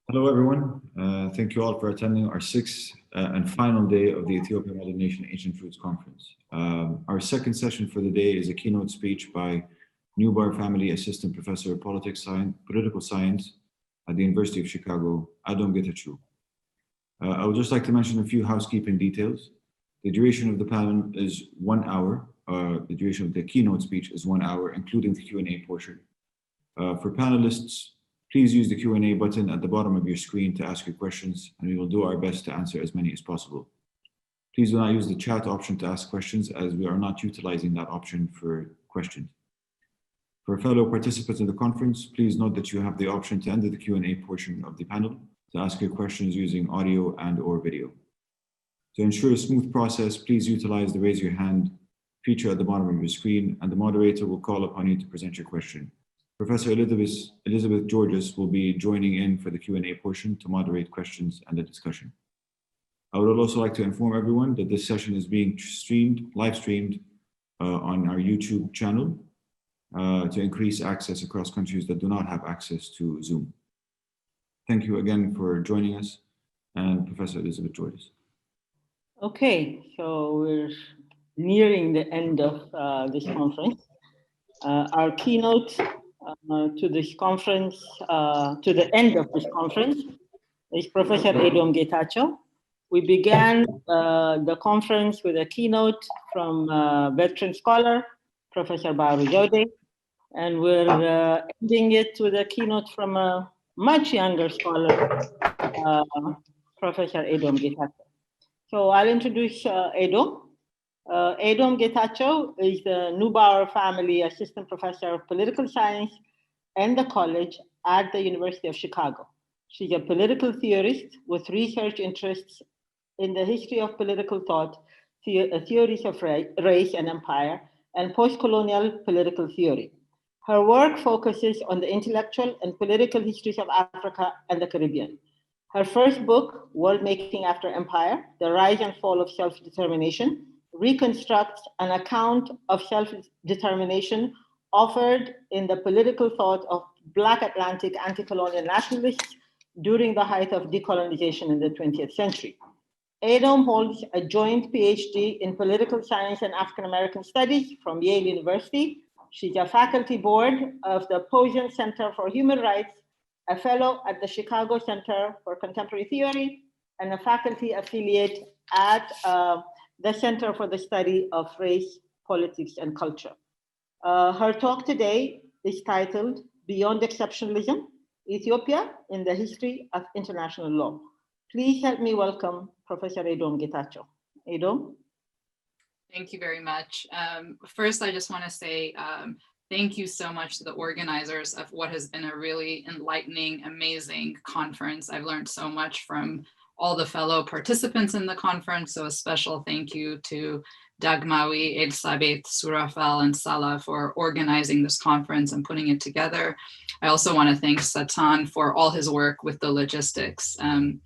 Hello, everyone. Thank you all for attending our sixth and final day of the Ethiopian Modern Nation Ancient Roots Conference. Our second session for the day is a keynote speech by Newbar Family Assistant Professor of Political Science at the University of Chicago, Adom Getachew. I would just like to mention a few housekeeping details. The duration of the panel is 1 hour. The duration of the keynote speech is 1 hour, including the Q&A portion. For panelists, please use the Q&A button at the bottom of your screen to ask your questions, and we will do our best to answer as many as possible. Please do not use the chat option to ask questions, as we are not utilizing that option for questions. For fellow participants in the conference, please note that you have the option to enter the Q&A portion of the panel to ask your questions using audio and/or video. To ensure a smooth process, please utilize the raise your hand feature at the bottom of your screen, and the moderator will call upon you to present your question. Professor Elizabeth Georges will be joining in for the Q&A portion to moderate questions and the discussion. I would also like to inform everyone that this session is being live streamed on our YouTube channel to increase access across countries that do not have access to Zoom. Thank you again for joining us, and Professor Elizabeth Georges. Okay, so we're nearing the end of this conference. Our keynote to this conference, to the end of this conference, is Professor Edom Getachew. We began the conference with a keynote from veteran scholar, Professor Baru Jode, and we're ending it with a keynote from a much younger scholar, Professor Edom Getachew. So I'll introduce Edom. Edom Getachew is the Newbar Family Assistant Professor of Political Science and the College at the University of Chicago. She's a political theorist with research interests in the history of political thought, theories of race and empire, and post-colonial political theory. Her work focuses on the intellectual and political histories of Africa and the Caribbean. Her first book, World Making After Empire, The Rise and Fall of Self-Determination, reconstructs an account of self-determination offered in the political thought of Black Atlantic anti-colonial nationalists during the height of decolonization in the 20th century. Edom holds a joint PhD in political science and African American studies from Yale University. She's a faculty board of the Posian Center for Human Rights, a fellow at the Chicago Center for Contemporary Theory, and a faculty affiliate at the Center for the Study of Race, Politics, and Culture. Her talk today is titled Beyond Exceptionalism, Ethiopia in the History of International Law. Please help me welcome Professor Edom Getachew. Edom? Thank you very much. First, I just want to say thank you so much to the organizers of what has been a really enlightening, amazing conference. I've learned so much from all the fellow participants in the conference, so a special thank you to Dagmawi, Elsabeth, Surafel, and Salah for organizing this conference and putting it together. I also want to thank Satan for all his work with the logistics. And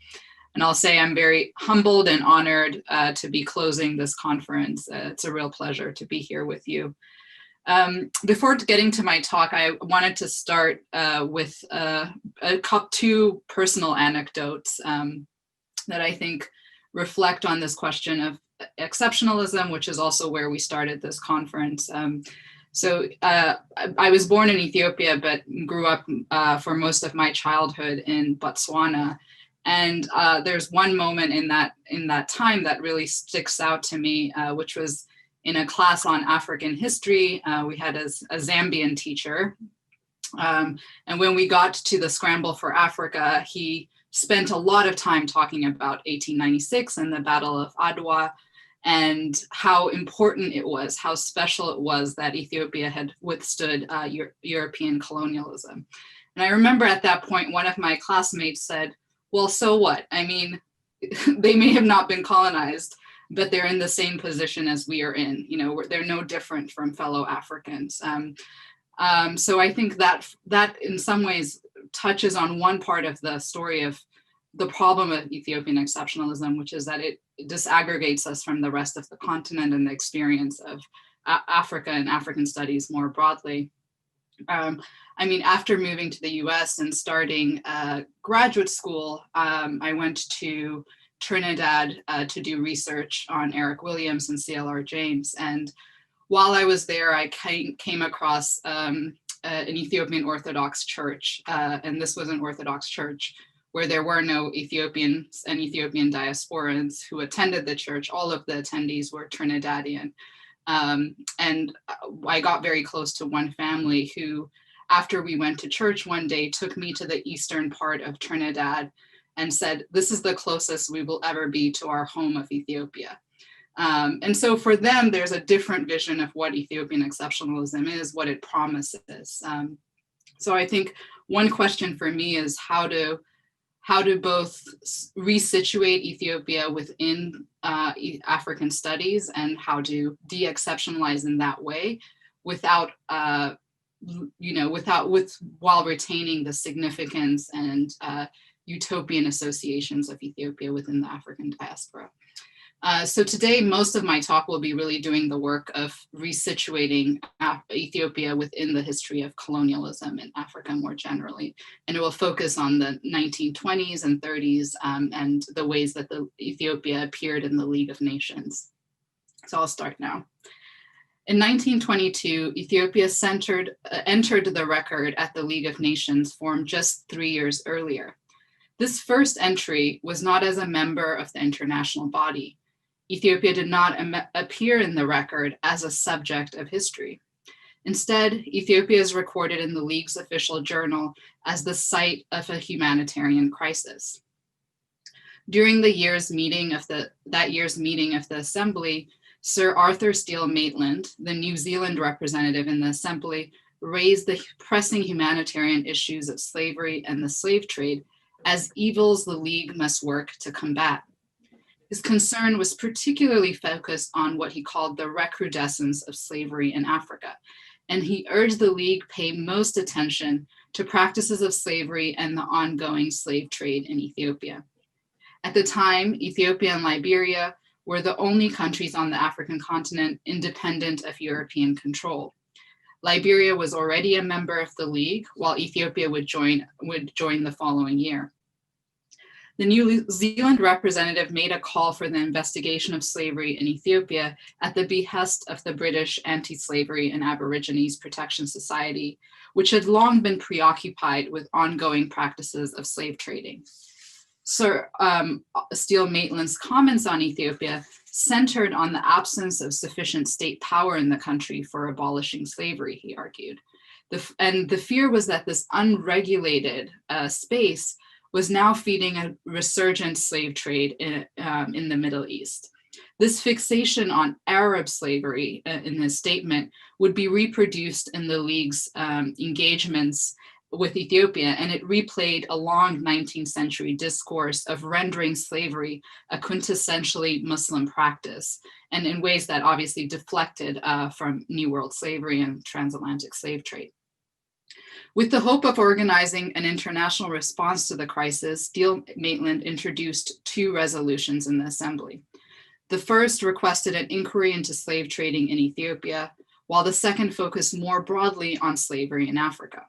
I'll say I'm very humbled and honored to be closing this conference. It's a real pleasure to be here with you. Before getting to my talk, I wanted to start with two personal anecdotes that I think reflect on this question of exceptionalism, which is also where we started this conference. So I was born in Ethiopia, but grew up for most of my childhood in Botswana. And there's one moment in that time that really sticks out to me, which was in a class on African history. We had a Zambian teacher. And when we got to the Scramble for Africa, he spent a lot of time talking about 1896 and the Battle of Adwa, and how important it was, how special it was that Ethiopia had withstood European colonialism. And I remember at that point, one of my classmates said, well, so what? I mean, they may have not been colonized, but they're in the same position as we are in. You know, they're no different from fellow Africans. So I think that in some ways touches on one part of the story of the problem of Ethiopian exceptionalism, which is that it disaggregates us from the rest of the continent and the experience of Africa and African studies more broadly. I mean, after moving to the US and starting graduate school, I went to Trinidad to do research on Eric Williams and CLR James. And while I was there, I came across an Ethiopian Orthodox church. And this was an Orthodox church where there were no Ethiopians and Ethiopian diasporans who attended the church. All of the attendees were Trinidadian. And I got very close to one family who, after we went to church one day, took me to the eastern part of Trinidad and said, "This is the closest we will ever be to our home of Ethiopia." And so for them, there's a different vision of what Ethiopian exceptionalism is, what it promises. So I think one question for me is how to both resituate Ethiopia within African studies and how to de-exceptionalize in that way without, while retaining the significance and utopian associations of Ethiopia within the African diaspora. So today, most of my talk will be really doing the work of resituating Ethiopia within the history of colonialism in Africa more generally. And it will focus on the 1920s and 30s and the ways that Ethiopia appeared in the League of Nations. So I'll start now. In 1922, Ethiopia entered the record at the League of Nations formed just 3 years earlier. This first entry was not as a member of the international body. Ethiopia did not appear in the record as a subject of history. Instead, Ethiopia is recorded in the League's official journal as the site of a humanitarian crisis. During that year's meeting of the Assembly, Sir Arthur Steele Maitland, the New Zealand representative in the Assembly, raised the pressing humanitarian issues of slavery and the slave trade as evils the League must work to combat. His concern was particularly focused on what he called the recrudescence of slavery in Africa, and he urged the League pay most attention to practices of slavery and the ongoing slave trade in Ethiopia. At the time, Ethiopia and Liberia were the only countries on the African continent independent of European control. Liberia was already a member of the League, while Ethiopia would join the following year. The New Zealand representative made a call for the investigation of slavery in Ethiopia at the behest of the British Anti-Slavery and Aborigines Protection Society, which had long been preoccupied with ongoing practices of slave trading. Sir Steele Maitland's comments on Ethiopia centered on the absence of sufficient state power in the country for abolishing slavery, he argued. And the fear was that this unregulated space was now feeding a resurgent slave trade in the Middle East. This fixation on Arab slavery in this statement would be reproduced in the League's engagements with Ethiopia, and it replayed a long 19th century discourse of rendering slavery a quintessentially Muslim practice, and in ways that obviously deflected from New World slavery and transatlantic slave trade. With the hope of organizing an international response to the crisis, Steele Maitland introduced 2 resolutions in the Assembly. The first requested an inquiry into slave trading in Ethiopia, while the second focused more broadly on slavery in Africa.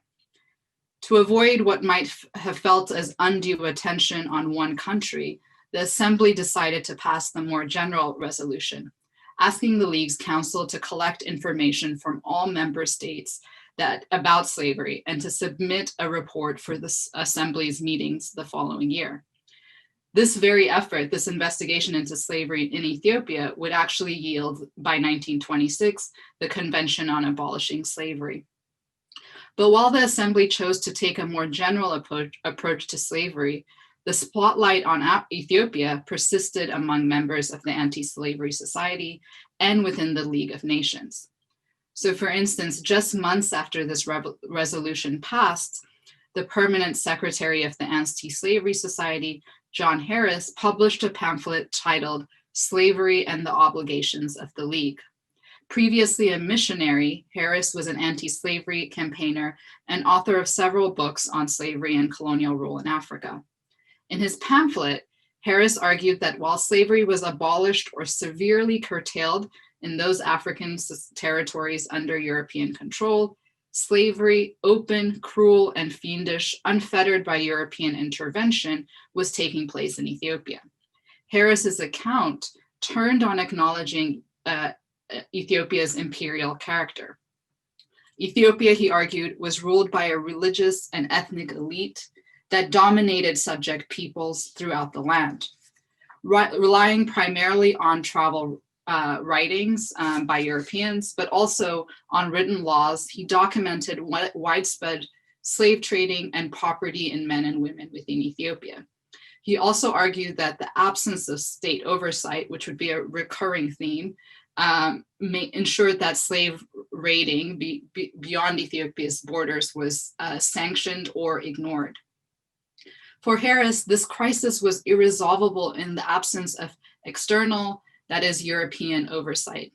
To avoid what might have felt as undue attention on one country, the Assembly decided to pass the more general resolution, asking the League's Council to collect information from all member states about slavery and to submit a report for the Assembly's meetings the following year. This very effort, this investigation into slavery in Ethiopia, would actually yield, by 1926, the Convention on Abolishing Slavery. But while the Assembly chose to take a more general approach to slavery, the spotlight on Ethiopia persisted among members of the Anti-Slavery Society and within the League of Nations. So for instance, just months after this resolution passed, the permanent secretary of the Anti-Slavery Society, John Harris, published a pamphlet titled Slavery and the Obligations of the League. Previously a missionary, Harris was an anti-slavery campaigner and author of several books on slavery and colonial rule in Africa. In his pamphlet, Harris argued that while slavery was abolished or severely curtailed in those African territories under European control, slavery, open, cruel, and fiendish, unfettered by European intervention, was taking place in Ethiopia. Harris's account turned on acknowledging Ethiopia's imperial character. Ethiopia, he argued, was ruled by a religious and ethnic elite that dominated subject peoples throughout the land. Relying primarily on travel writings by Europeans, but also on written laws, he documented widespread slave trading and property in men and women within Ethiopia. He also argued that the absence of state oversight, which would be a recurring theme, ensured that slave raiding beyond Ethiopia's borders was sanctioned or ignored. For Harris, this crisis was irresolvable in the absence of external, that is, European oversight.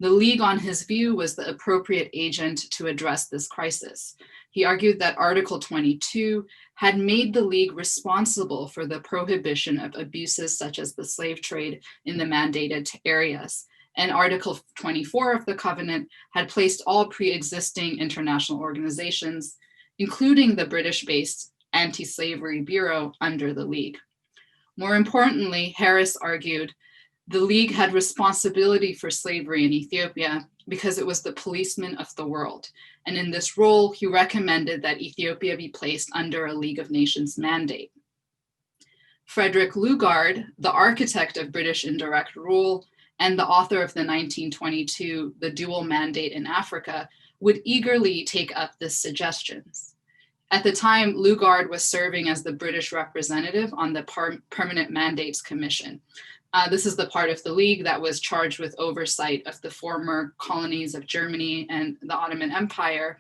The League, on his view, was the appropriate agent to address this crisis. He argued that Article 22 had made the League responsible for the prohibition of abuses such as the slave trade in the mandated areas. And Article 24 of the Covenant had placed all pre-existing international organizations, including the British-based Anti-Slavery Bureau, under the League. More importantly, Harris argued the League had responsibility for slavery in Ethiopia because it was the policeman of the world. And in this role, he recommended that Ethiopia be placed under a League of Nations mandate. Frederick Lugard, the architect of British indirect rule and the author of the 1922 The Dual Mandate in Africa, would eagerly take up this suggestions. At the time, Lugard was serving as the British representative on the Permanent Mandates Commission. This is the part of the League that was charged with oversight of the former colonies of Germany and the Ottoman Empire,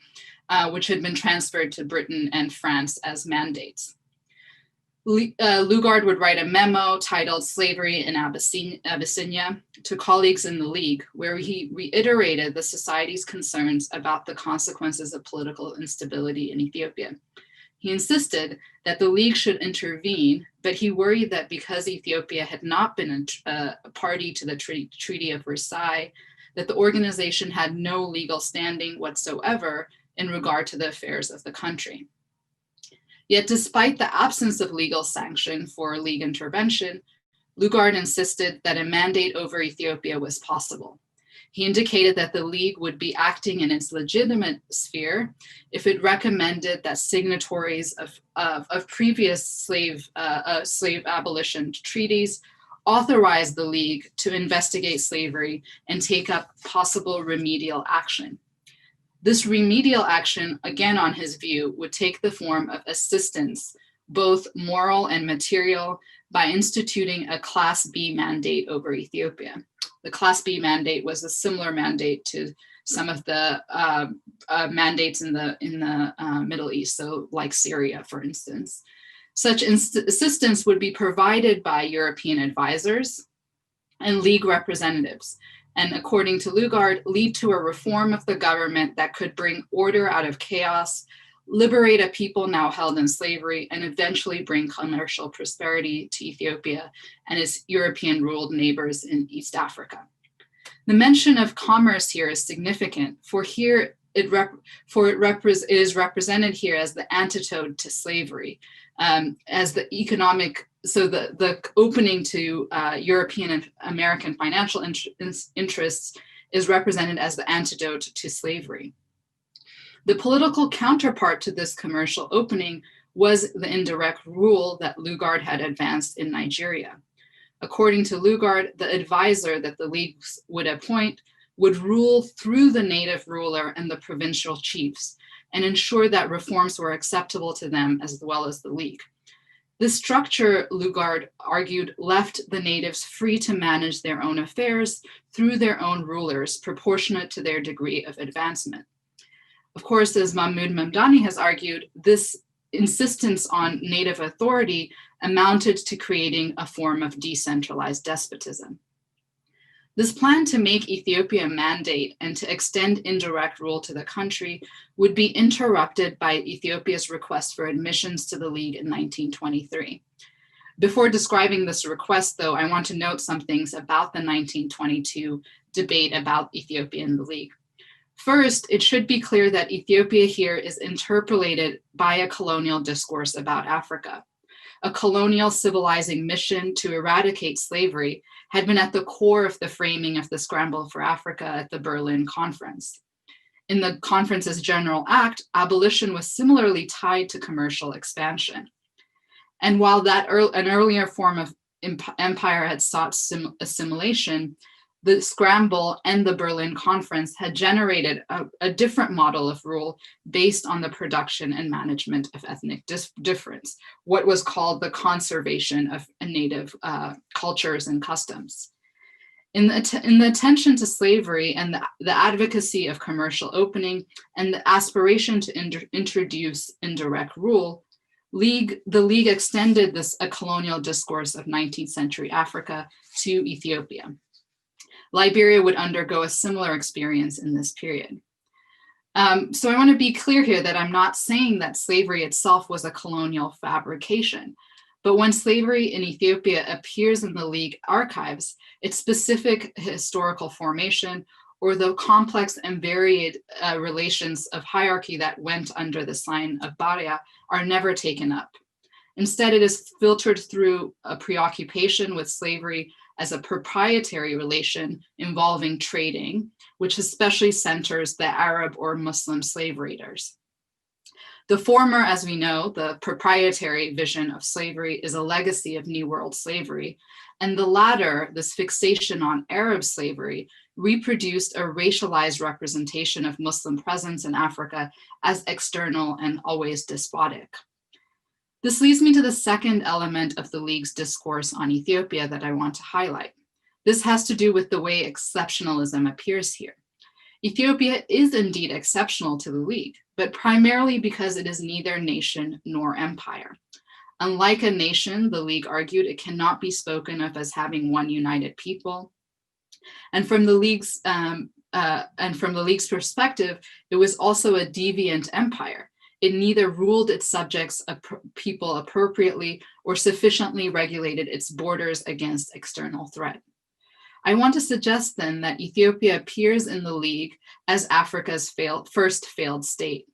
which had been transferred to Britain and France as mandates. Lugard would write a memo titled Slavery in Abyssinia to colleagues in the League, where he reiterated the society's concerns about the consequences of political instability in Ethiopia. He insisted that the League should intervene, but he worried that because Ethiopia had not been a party to the Treaty of Versailles, that the organization had no legal standing whatsoever in regard to the affairs of the country. Yet despite the absence of legal sanction for League intervention, Lugard insisted that a mandate over Ethiopia was possible. He indicated that the League would be acting in its legitimate sphere if it recommended that signatories of previous slave abolition treaties authorize the League to investigate slavery and take up possible remedial action. This remedial action, again on his view, would take the form of assistance, both moral and material, by instituting a Class B mandate over Ethiopia. The Class B mandate was a similar mandate to some of the mandates in the Middle East, so like Syria, for instance. Such assistance would be provided by European advisors and League representatives, and according to Lugard, lead to a reform of the government that could bring order out of chaos, liberate a people now held in slavery, and eventually bring commercial prosperity to Ethiopia and its European-ruled neighbors in East Africa. The mention of commerce here is significant, for here it is represented here as the antidote to slavery, as the economic, so the opening to European and American financial interests is represented as the antidote to slavery. The political counterpart to this commercial opening was the indirect rule that Lugard had advanced in Nigeria. According to Lugard, the advisor that the League would appoint would rule through the native ruler and the provincial chiefs and ensure that reforms were acceptable to them as well as the League. This structure, Lugard argued, left the natives free to manage their own affairs through their own rulers, proportionate to their degree of advancement. Of course, as Mahmoud Mamdani has argued, this insistence on native authority amounted to creating a form of decentralized despotism. This plan to make Ethiopia a mandate and to extend indirect rule to the country would be interrupted by Ethiopia's request for admissions to the League in 1923. Before describing this request, though, I want to note some things about the 1922 debate about Ethiopia and the League. First, it should be clear that Ethiopia here is interpolated by a colonial discourse about Africa. A colonial civilizing mission to eradicate slavery had been at the core of the framing of the Scramble for Africa at the Berlin Conference. In the conference's General Act, abolition was similarly tied to commercial expansion. And while an earlier form of empire had sought assimilation, the Scramble and the Berlin Conference had generated a different model of rule based on the production and management of ethnic difference, what was called the conservation of native cultures and customs. In the attention to slavery and the advocacy of commercial opening and the aspiration to introduce indirect rule, the League extended a colonial discourse of 19th century Africa to Ethiopia. Liberia would undergo a similar experience in this period. So I want to be clear here that I'm not saying that slavery itself was a colonial fabrication, but when slavery in Ethiopia appears in the League archives, its specific historical formation or the complex and varied relations of hierarchy that went under the sign of Baria are never taken up. Instead, it is filtered through a preoccupation with slavery as a proprietary relation involving trading, which especially centers the Arab or Muslim slave raiders. The former, as we know, the proprietary vision of slavery, is a legacy of New World slavery, and the latter, this fixation on Arab slavery, reproduced a racialized representation of Muslim presence in Africa as external and always despotic. This leads me to the second element of the League's discourse on Ethiopia that I want to highlight. This has to do with the way exceptionalism appears here. Ethiopia is indeed exceptional to the League, but primarily because it is neither nation nor empire. Unlike a nation, the League argued, it cannot be spoken of as having one united people. And from the League's perspective, it was also a deviant empire. It neither ruled its subjects people appropriately or sufficiently regulated its borders against external threat. I want to suggest then that Ethiopia appears in the League as Africa's first failed state.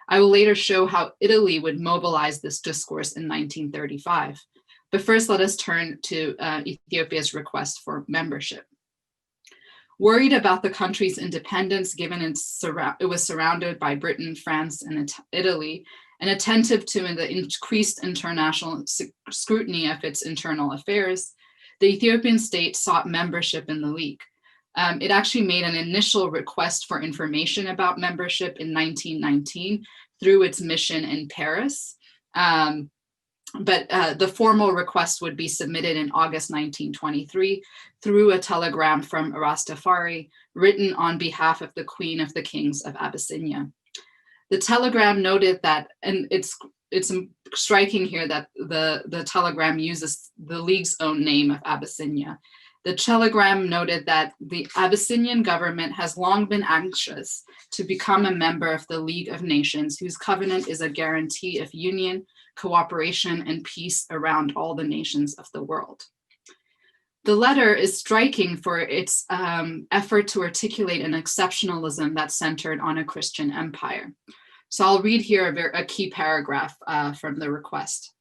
I will later show how Italy would mobilize this discourse in 1935. But first, let us turn to Ethiopia's request for membership. Worried about the country's independence, given it was surrounded by Britain, France, and Italy, and attentive to the increased international scrutiny of its internal affairs, the Ethiopian state sought membership in the League. It actually made an initial request for information about membership in 1919 through its mission in Paris. But the formal request would be submitted in August 1923 through a telegram from Rastafari, written on behalf of the Queen of the Kings of Abyssinia. The telegram noted that, and it's striking here that the telegram uses the League's own name of Abyssinia. The telegram noted that the Abyssinian government has long been anxious to become a member of the League of Nations, whose covenant is a guarantee of union, cooperation, and peace around all the nations of the world. The letter is striking for its effort to articulate an exceptionalism that's centered on a Christian empire. So I'll read here a key paragraph from the request.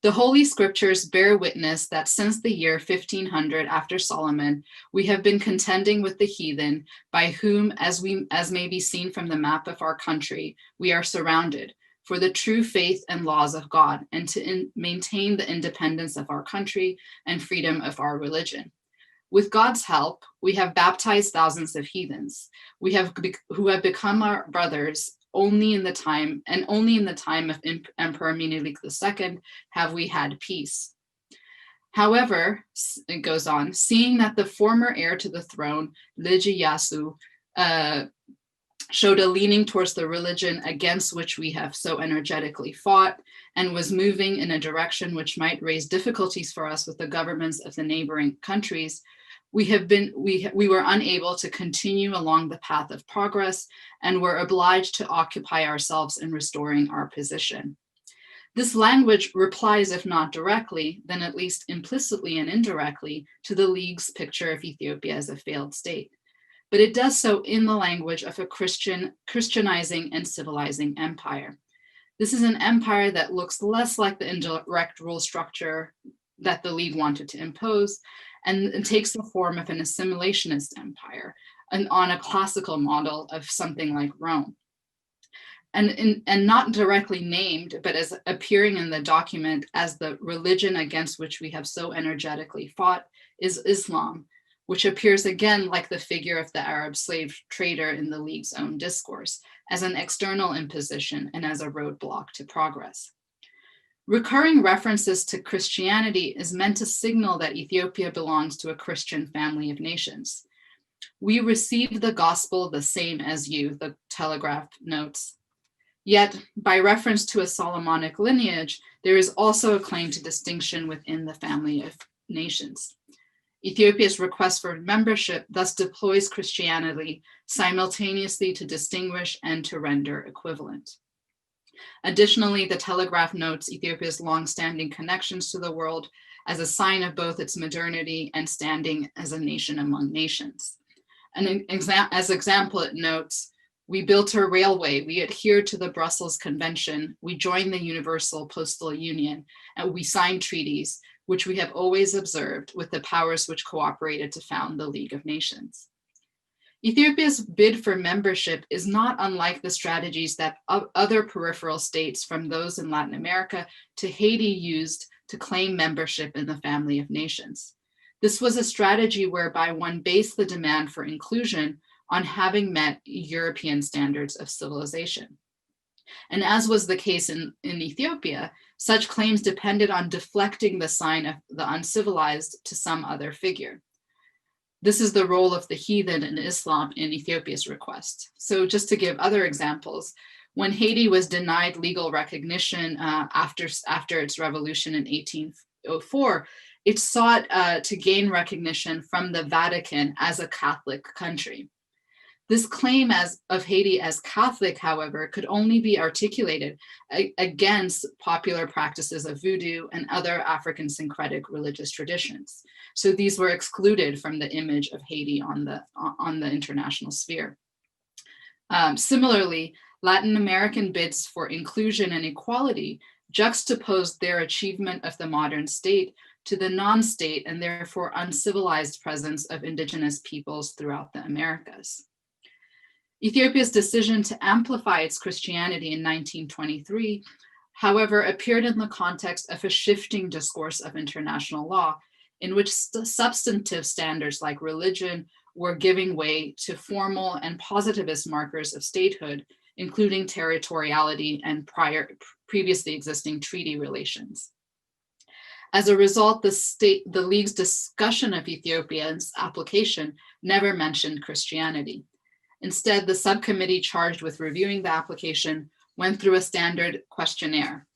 The Holy Scriptures bear witness that since the year 1500 after Solomon, we have been contending with the heathen, by whom, as may be seen from the map of our country, we are surrounded, for the true faith and laws of God, and to maintain the independence of our country and freedom of our religion. With God's help, we have baptized thousands of heathens, who have become our brothers. Only in the time of Emperor Menelik II have we had peace. However, it goes on, seeing that the former heir to the throne, Lijiyasu, showed a leaning towards the religion against which we have so energetically fought, and was moving in a direction which might raise difficulties for us with the governments of the neighboring countries, we were unable to continue along the path of progress and were obliged to occupy ourselves in restoring our position. This language replies, if not directly, then at least implicitly and indirectly, to the League's picture of Ethiopia as a failed state. but it does so in the language of a Christianizing and civilizing empire. This is an empire that looks less like the indirect rule structure that the League wanted to impose, and takes the form of an assimilationist empire, and on a classical model of something like Rome. And not directly named, but as appearing in the document as the religion against which we have so energetically fought is Islam, which appears again like the figure of the Arab slave trader in the League's own discourse, as an external imposition and as a roadblock to progress. Recurring references to Christianity is meant to signal that Ethiopia belongs to a Christian family of nations. We receive the gospel the same as you, the Telegraph notes. Yet, by reference to a Solomonic lineage, there is also a claim to distinction within the family of nations. Ethiopia's request for membership thus deploys Christianity simultaneously to distinguish and to render equivalent. Additionally, the Telegraph notes Ethiopia's long-standing connections to the world as a sign of both its modernity and standing as a nation among nations. And as example, it notes, we built a railway, we adhered to the Brussels Convention, we joined the Universal Postal Union, and we signed treaties, which we have always observed with the powers which cooperated to found the League of Nations. Ethiopia's bid for membership is not unlike the strategies that other peripheral states, from those in Latin America to Haiti, used to claim membership in the family of nations. This was a strategy whereby one based the demand for inclusion on having met European standards of civilization. And as was the case in Ethiopia, such claims depended on deflecting the sign of the uncivilized to some other figure. This is the role of the heathen in Islam in Ethiopia's request. So just to give other examples, when Haiti was denied legal recognition after its revolution in 1804, it sought to gain recognition from the Vatican as a Catholic country. This claim of Haiti as Catholic, however, could only be articulated against popular practices of voodoo and other African syncretic religious traditions. So these were excluded from the image of Haiti on the international sphere. Similarly, Latin American bids for inclusion and equality juxtaposed their achievement of the modern state to the non-state and therefore uncivilized presence of indigenous peoples throughout the Americas. Ethiopia's decision to amplify its Christianity in 1923, however, appeared in the context of a shifting discourse of international law, in which substantive standards like religion were giving way to formal and positivist markers of statehood, including territoriality and previously existing treaty relations. As a result, the League's discussion of Ethiopia's application never mentioned Christianity. Instead, the subcommittee charged with reviewing the application went through a standard questionnaire.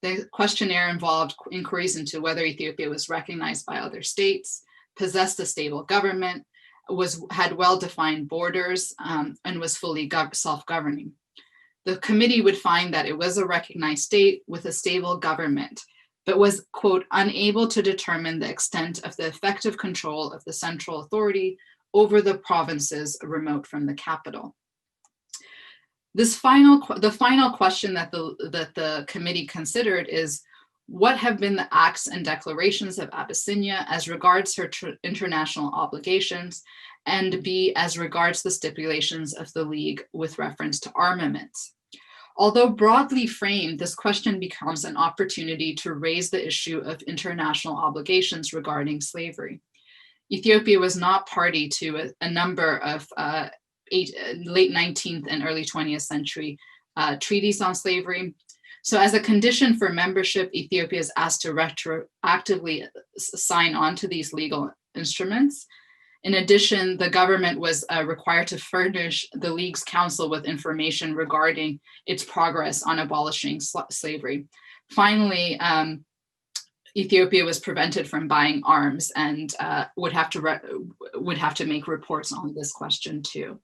The questionnaire involved inquiries into whether Ethiopia was recognized by other states, possessed a stable government, had well-defined borders, and was fully self-governing. The committee would find that it was a recognized state with a stable government, but was, quote, unable to determine the extent of the effective control of the central authority over the provinces remote from the capital. The final question that the committee considered is, what have been the acts and declarations of Abyssinia as regards her international obligations, and B, as regards the stipulations of the League with reference to armaments? Although broadly framed, this question becomes an opportunity to raise the issue of international obligations regarding slavery. Ethiopia was not party to a number of late 19th and early 20th century treaties on slavery. So as a condition for membership, Ethiopia is asked to retroactively sign on to these legal instruments. In addition, the government was required to furnish the League's council with information regarding its progress on abolishing slavery. Finally, Ethiopia was prevented from buying arms and would have to make reports on this question too.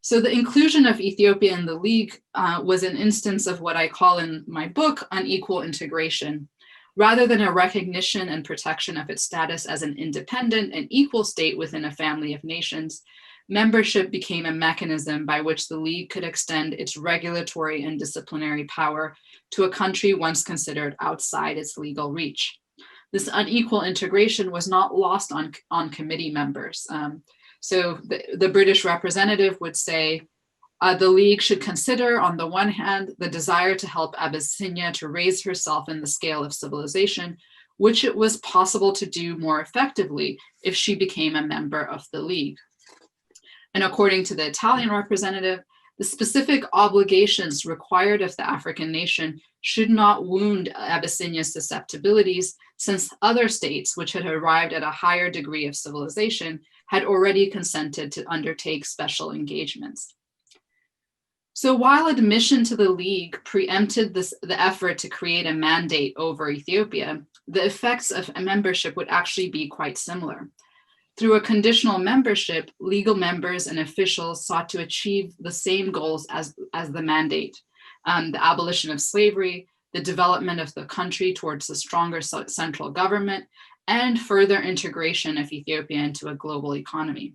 So the inclusion of Ethiopia in the League was an instance of what I call in my book unequal integration. Rather than a recognition and protection of its status as an independent and equal state within a family of nations, membership became a mechanism by which the League could extend its regulatory and disciplinary power to a country once considered outside its legal reach. This unequal integration was not lost on committee members. So the British representative would say, the League should consider, on the one hand, the desire to help Abyssinia to raise herself in the scale of civilization, which it was possible to do more effectively if she became a member of the League. And according to the Italian representative, the specific obligations required of the African nation should not wound Abyssinia's susceptibilities, since other states, which had arrived at a higher degree of civilization, had already consented to undertake special engagements. So while admission to the League preempted the effort to create a mandate over Ethiopia, the effects of a membership would actually be quite similar. Through a conditional membership, legal members and officials sought to achieve the same goals as the mandate, the abolition of slavery, the development of the country towards a stronger central government, and further integration of Ethiopia into a global economy.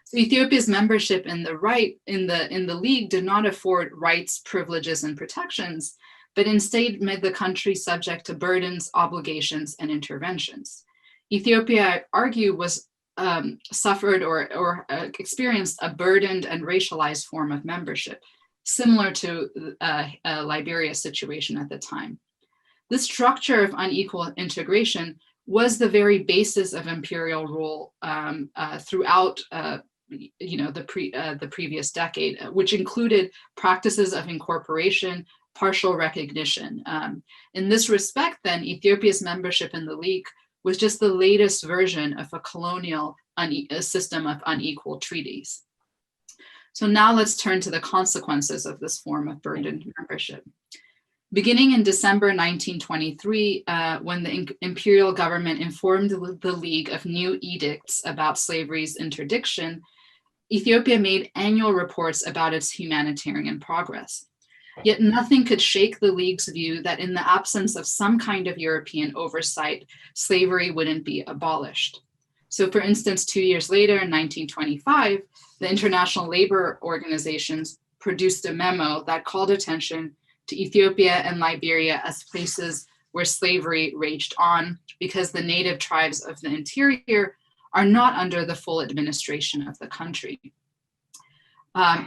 So Ethiopia's membership in the League did not afford rights, privileges, and protections, but instead made the country subject to burdens, obligations, and interventions. Ethiopia, I argue, was suffered or experienced a burdened and racialized form of membership, similar to Liberia's situation at the time. This structure of unequal integration was the very basis of imperial rule throughout the previous decade, which included practices of incorporation, partial recognition. In this respect, then, Ethiopia's membership in the League was just the latest version of a colonial system of unequal treaties. So now let's turn to the consequences of this form of burdened membership. Beginning in December 1923, when the imperial government informed the League of new edicts about slavery's interdiction, Ethiopia made annual reports about its humanitarian progress. Yet nothing could shake the League's view that in the absence of some kind of European oversight, slavery wouldn't be abolished. So for instance, 2 years later, in 1925, the international labor organizations produced a memo that called attention to Ethiopia and Liberia as places where slavery raged on because the native tribes of the interior are not under the full administration of the country.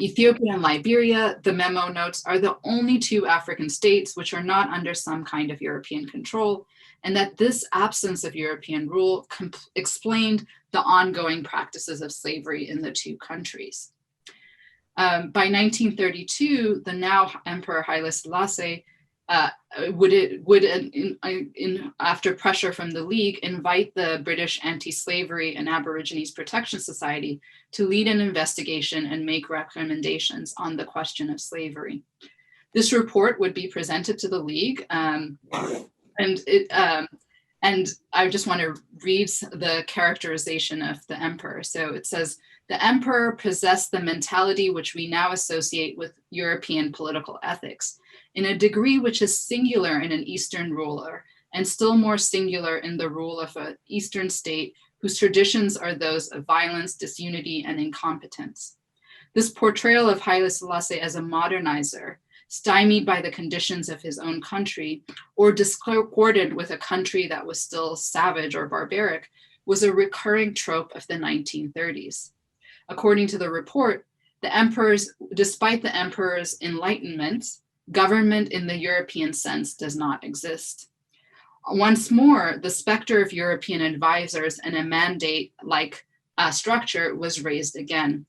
Ethiopia and Liberia, the memo notes, are the only two African states which are not under some kind of European control, and that this absence of European rule explained the ongoing practices of slavery in the two countries. By 1932, the now Emperor Haile Selassie would after pressure from the League, invite the British Anti-Slavery and Aborigines Protection Society to lead an investigation and make recommendations on the question of slavery. This report would be presented to the League, and I just want to read the characterization of the emperor. So it says, the emperor possessed the mentality which we now associate with European political ethics, in a degree which is singular in an Eastern ruler, and still more singular in the rule of an Eastern state whose traditions are those of violence, disunity, and incompetence. This portrayal of Haile Selassie as a modernizer, stymied by the conditions of his own country, or discordant with a country that was still savage or barbaric, was a recurring trope of the 1930s. According to the report, despite the emperor's enlightenment, government in the European sense does not exist. Once more, the specter of European advisors and a mandate-like structure was raised again.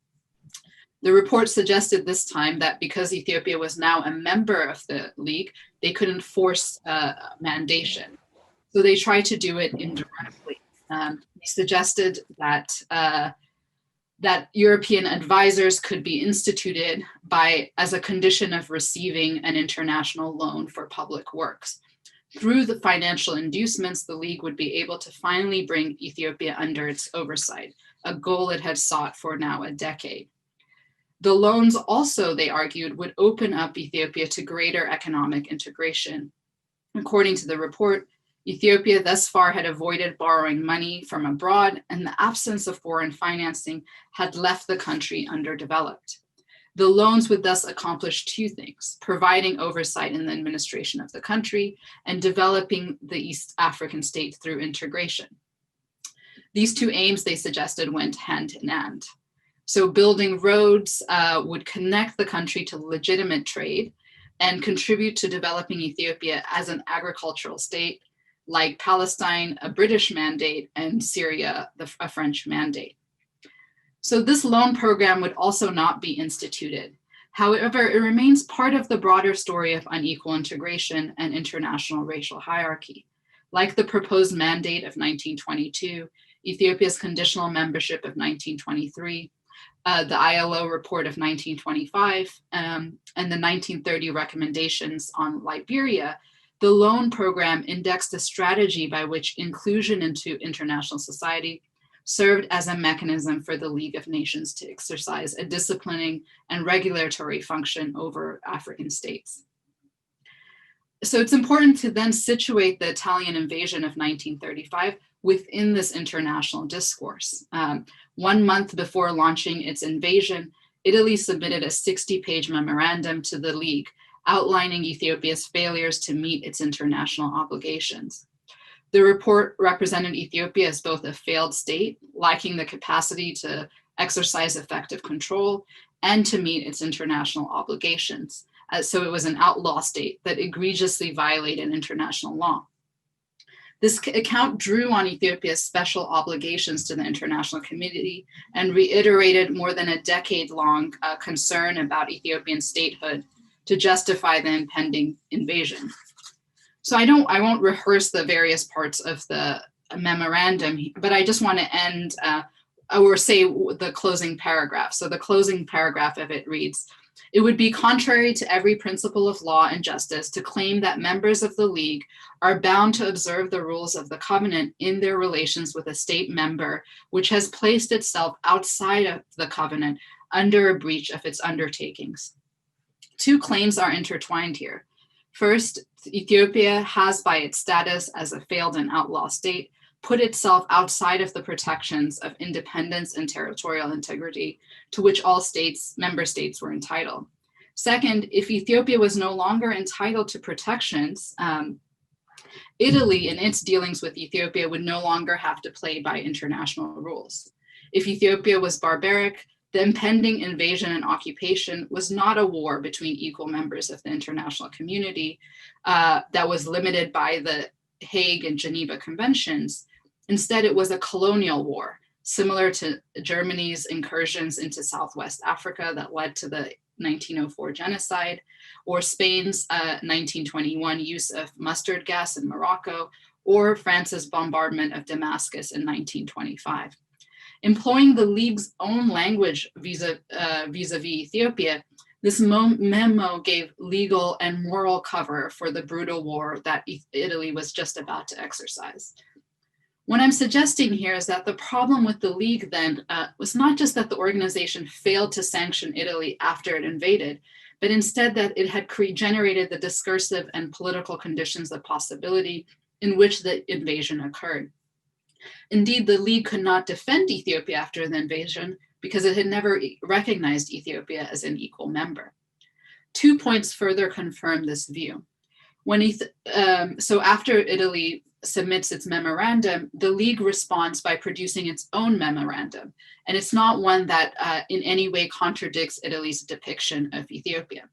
The report suggested this time that because Ethiopia was now a member of the League, they couldn't force mandation. So they tried to do it indirectly. He suggested that European advisors could be instituted as a condition of receiving an international loan for public works. Through the financial inducements, the League would be able to finally bring Ethiopia under its oversight, a goal it had sought for now a decade. The loans also, they argued, would open up Ethiopia to greater economic integration. According to the report, Ethiopia thus far had avoided borrowing money from abroad, and the absence of foreign financing had left the country underdeveloped. The loans would thus accomplish two things: providing oversight in the administration of the country and developing the East African state through integration. These two aims, they suggested, went hand in hand. So building roads would connect the country to legitimate trade and contribute to developing Ethiopia as an agricultural state, like Palestine, a British mandate, and Syria, a French mandate. So this loan program would also not be instituted. However, it remains part of the broader story of unequal integration and international racial hierarchy. Like the proposed mandate of 1922, Ethiopia's conditional membership of 1923, the ILO report of 1925, and the 1930 recommendations on Liberia, the loan program indexed a strategy by which inclusion into international society served as a mechanism for the League of Nations to exercise a disciplining and regulatory function over African states. So it's important to then situate the Italian invasion of 1935 within this international discourse. 1 month before launching its invasion, Italy submitted a 60-page memorandum to the League outlining Ethiopia's failures to meet its international obligations. The report represented Ethiopia as both a failed state, lacking the capacity to exercise effective control, and to meet its international obligations. So it was an outlaw state that egregiously violated international law. This account drew on Ethiopia's special obligations to the international community and reiterated more than a decade-long concern about Ethiopian statehood to justify the impending invasion. So I won't rehearse the various parts of the memorandum, but I just want to end or say the closing paragraph. So the closing paragraph of it reads, "It would be contrary to every principle of law and justice to claim that members of the League are bound to observe the rules of the covenant in their relations with a state member which has placed itself outside of the covenant under a breach of its undertakings." Two claims are intertwined here. First, Ethiopia has, by its status as a failed and outlaw state, put itself outside of the protections of independence and territorial integrity to which all member states were entitled. Second, if Ethiopia was no longer entitled to protections, Italy in its dealings with Ethiopia would no longer have to play by international rules. If Ethiopia was barbaric, the impending invasion and occupation was not a war between equal members of the international community that was limited by the Hague and Geneva Conventions. Instead, it was a colonial war, similar to Germany's incursions into Southwest Africa that led to the 1904 genocide, or Spain's 1921 use of mustard gas in Morocco, or France's bombardment of Damascus in 1925. Employing the League's own language vis-a-vis Ethiopia, this memo gave legal and moral cover for the brutal war that Italy was just about to exercise. What I'm suggesting here is that the problem with the League then was not just that the organization failed to sanction Italy after it invaded, but instead that it had generated the discursive and political conditions of possibility in which the invasion occurred. Indeed, the League could not defend Ethiopia after the invasion because it had never recognized Ethiopia as an equal member. 2 points further confirm this view. So after Italy submits its memorandum, the League responds by producing its own memorandum, and it's not one that in any way contradicts Italy's depiction of Ethiopia.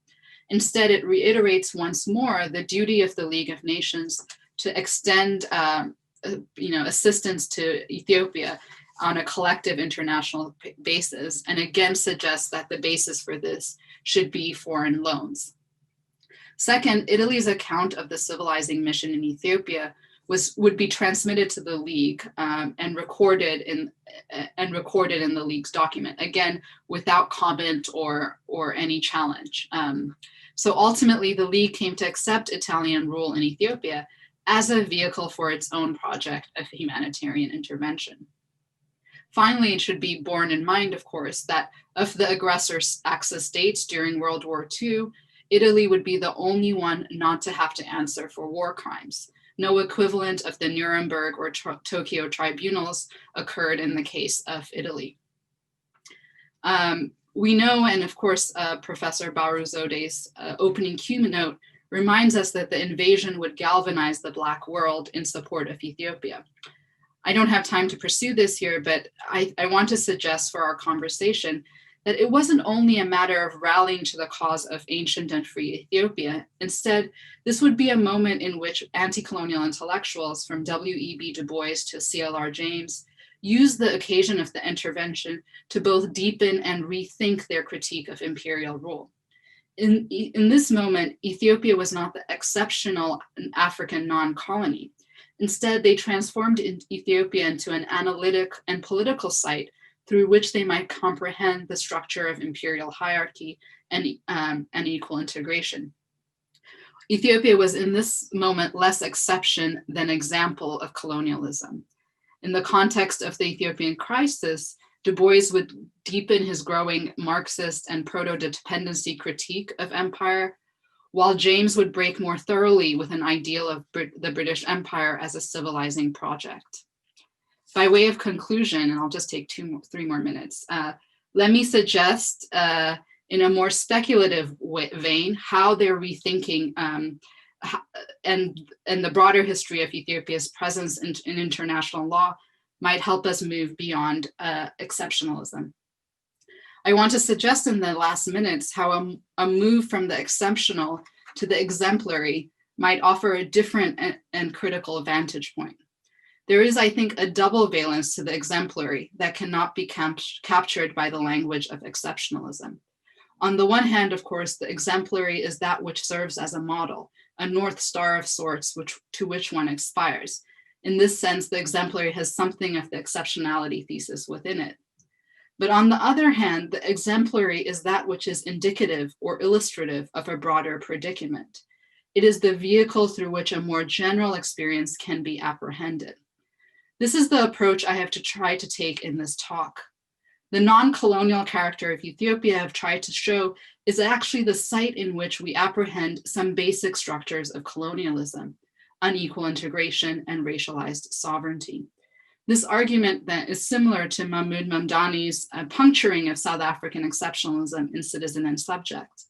Instead, it reiterates once more the duty of the League of Nations to extend assistance to Ethiopia on a collective international basis, and again suggests that the basis for this should be foreign loans. Second, Italy's account of the civilizing mission in Ethiopia would be transmitted to the League and recorded in the League's document, again without comment or any challenge. So ultimately, the League came to accept Italian rule in Ethiopia as a vehicle for its own project of humanitarian intervention. Finally, it should be borne in mind, of course, that of the aggressor Axis states during World War II, Italy would be the only one not to have to answer for war crimes, no equivalent of the Nuremberg or Tokyo tribunals occurred in the case of Italy. We know, and of course, Professor Baruzode's opening keynote reminds us that the invasion would galvanize the Black world in support of Ethiopia. I don't have time to pursue this here, but I want to suggest for our conversation that it wasn't only a matter of rallying to the cause of ancient and free Ethiopia. Instead, this would be a moment in which anti-colonial intellectuals from W.E.B. Du Bois to C.L.R. James used the occasion of the intervention to both deepen and rethink their critique of imperial rule. In this moment, Ethiopia was not the exceptional African non-colony. Instead, they transformed Ethiopia into an analytic and political site through which they might comprehend the structure of imperial hierarchy and equal integration. Ethiopia was in this moment less exception than example of colonialism. In the context of the Ethiopian crisis, Du Bois would deepen his growing Marxist and proto-dependency critique of empire, while James would break more thoroughly with an ideal of the British Empire as a civilizing project. By way of conclusion, and I'll just take 3 more minutes, let me suggest in a more speculative vein how they're rethinking and the broader history of Ethiopia's presence in international law might help us move beyond exceptionalism. I want to suggest in the last minutes how a move from the exceptional to the exemplary might offer a different and critical vantage point. There is, I think, a double valence to the exemplary that cannot be captured by the language of exceptionalism. On the one hand, of course, the exemplary is that which serves as a model, a North Star of sorts to which one aspires. In this sense, the exemplary has something of the exceptionality thesis within it. But on the other hand, the exemplary is that which is indicative or illustrative of a broader predicament. It is the vehicle through which a more general experience can be apprehended. This is the approach I have to try to take in this talk. The non-colonial character of Ethiopia I've tried to show is actually the site in which we apprehend some basic structures of colonialism, unequal integration, and racialized sovereignty. This argument then is similar to Mahmoud Mamdani's puncturing of South African exceptionalism in Citizen and Subject.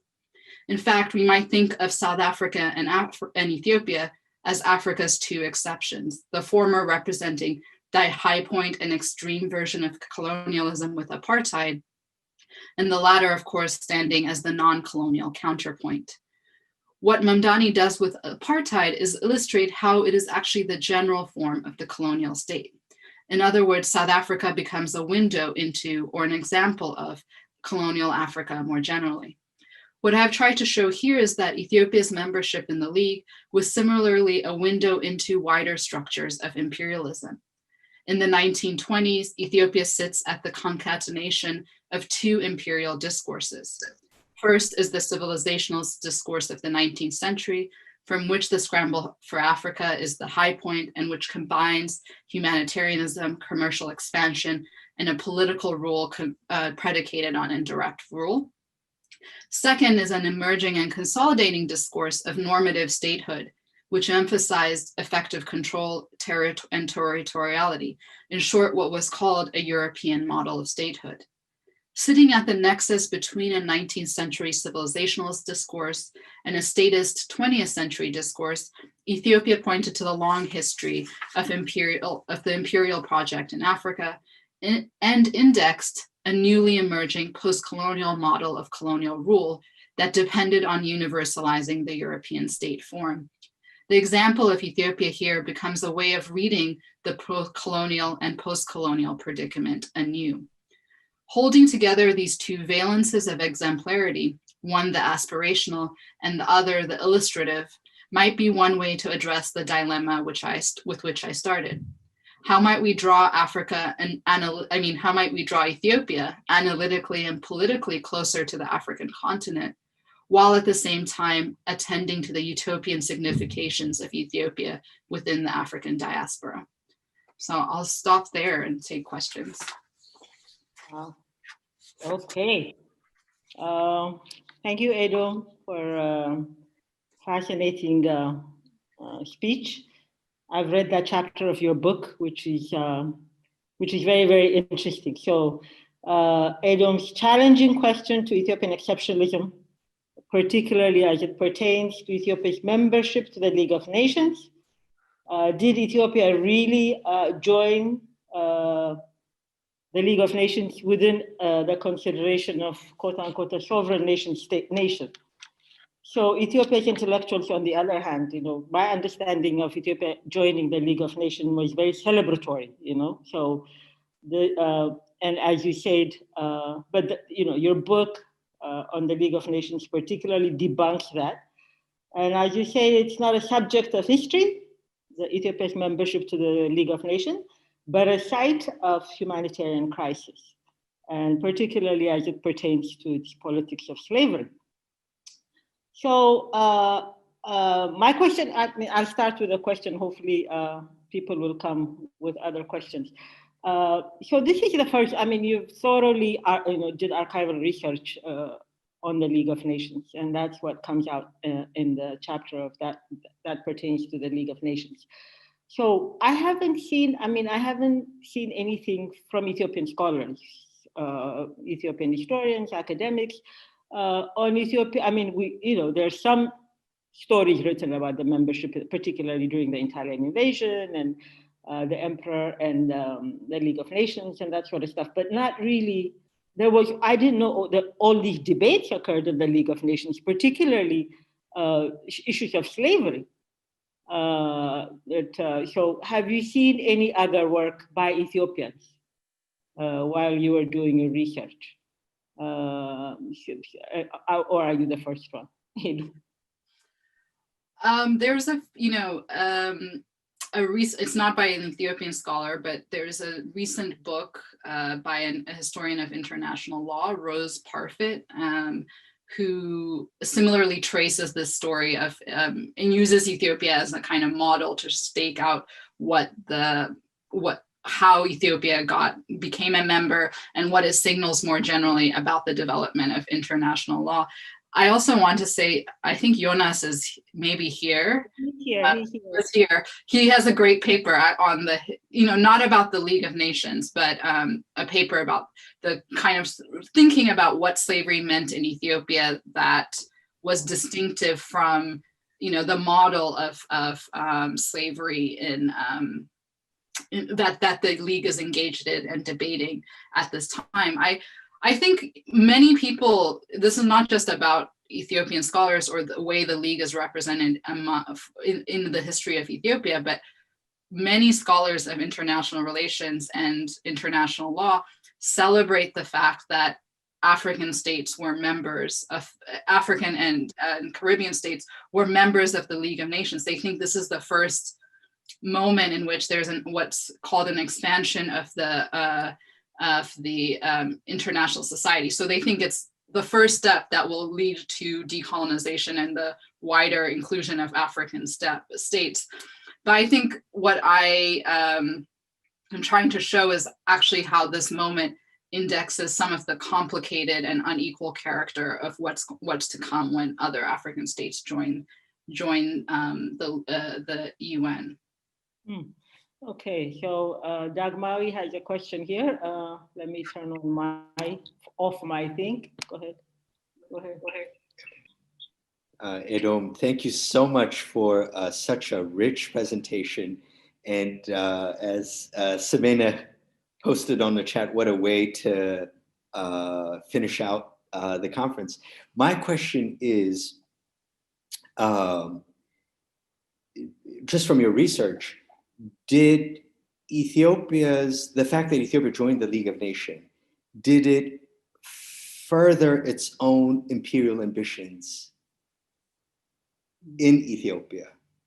In fact, we might think of South Africa and Ethiopia as Africa's 2 exceptions, the former representing the high point and extreme version of colonialism with apartheid, and the latter, of course, standing as the non-colonial counterpoint. What Mamdani does with apartheid is illustrate how it is actually the general form of the colonial state. In other words, South Africa becomes a window into or an example of colonial Africa more generally. What I've tried to show here is that Ethiopia's membership in the League was similarly a window into wider structures of imperialism. In the 1920s, Ethiopia sits at the concatenation of 2 imperial discourses. First is the civilizational discourse of the 19th century, from which the scramble for Africa is the high point and which combines humanitarianism, commercial expansion, and a political rule predicated on indirect rule. Second is an emerging and consolidating discourse of normative statehood, which emphasized effective control and territoriality, in short, what was called a European model of statehood. Sitting at the nexus between a 19th century civilizationalist discourse and a statist 20th century discourse, Ethiopia pointed to the long history of the imperial project in Africa and indexed a newly emerging post-colonial model of colonial rule that depended on universalizing the European state form. The example of Ethiopia here becomes a way of reading the pro-colonial and post-colonial predicament anew. Holding together these 2 valences of exemplarity, one the aspirational and the other the illustrative, might be one way to address the dilemma with which I started. How might we draw how might we draw Ethiopia analytically and politically closer to the African continent, while at the same time attending to the utopian significations of Ethiopia within the African diaspora? So I'll stop there and take questions. Okay. Thank you, Edo, for a fascinating speech. I've read that chapter of your book, which is very, very interesting. So Edom's challenging question to Ethiopian exceptionalism, particularly as it pertains to Ethiopia's membership to the League of Nations. Did Ethiopia really join the League of Nations within the consideration of quote unquote a sovereign nation? So Ethiopia's intellectuals, on the other hand, my understanding of Ethiopia joining the League of Nations was very celebratory, So and as you said, your book on the League of Nations particularly debunks that. And as you say, it's not a subject of history, the Ethiopia's membership to the League of Nations, but a site of humanitarian crisis, and particularly as it pertains to its politics of slavery. So my question, I'll start with a question. Hopefully people will come with other questions. So this is the first, you thoroughly did archival research on the League of Nations, and that's what comes out in the chapter of that pertains to the League of Nations. So I haven't seen anything from Ethiopian scholars, Ethiopian historians, academics, on Ethiopia. There's some stories written about the membership, particularly during the Italian invasion and the emperor and the League of Nations and that sort of stuff, but not really. I didn't know that all these debates occurred in the League of Nations, particularly issues of slavery. So have you seen any other work by Ethiopians while you were doing your research? Or are you the first one? There's it's not by an Ethiopian scholar, but there's a recent book by a historian of international law, Rose Parfit, who similarly traces this story of and uses Ethiopia as a kind of model to stake out how Ethiopia became a member and what it signals more generally about the development of international law. I also want to say, I think Jonas is maybe here. He's here. He has a great paper on the, not about the League of Nations, but a paper about the kind of thinking about what slavery meant in Ethiopia that was distinctive from, the model of slavery that the League is engaged in and debating at this time. I think many people, this is not just about Ethiopian scholars or the way the League is represented in the history of Ethiopia, but many scholars of international relations and international law celebrate the fact that African states were members of, African and Caribbean states were members of the League of Nations. They think this is the first moment in which there's what's called an expansion of the international society. So they think it's the first step that will lead to decolonization and the wider inclusion of African states. But I think what I am trying to show is actually how this moment indexes some of the complicated and unequal character of what's to come when other African states join the UN. Okay, so Dagmari has a question here. Let me turn on off my thing. Go ahead. Edom, thank you so much for such a rich presentation. And as Sabina posted on the chat, what a way to finish out the conference. My question is, just from your research, did the fact that Ethiopia joined the League of Nations, did it further its own imperial ambitions in Ethiopia,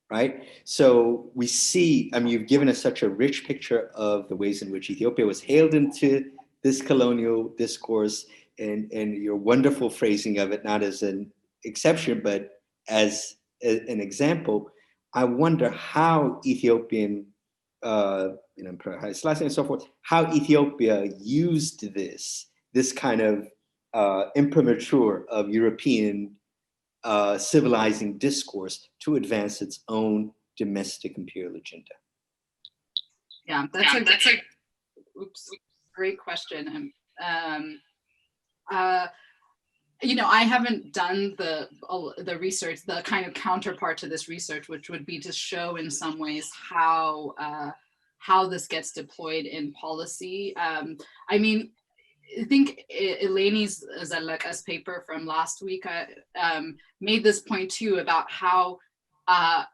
right? So we see, you've given us such a rich picture of the ways in which Ethiopia was hailed into this colonial discourse and your wonderful phrasing of it, not as an exception, but as an example. I wonder how Ethiopian, Haile Selassie and so forth, how Ethiopia used this kind of imprimatur of European civilizing discourse to advance its own domestic imperial agenda? Yeah, that's a great question. You know, I haven't done the research, the kind of counterpart to this research, which would be to show in some ways how this gets deployed in policy. I mean, I think Eleni Zaleka's paper from last week made this point too about how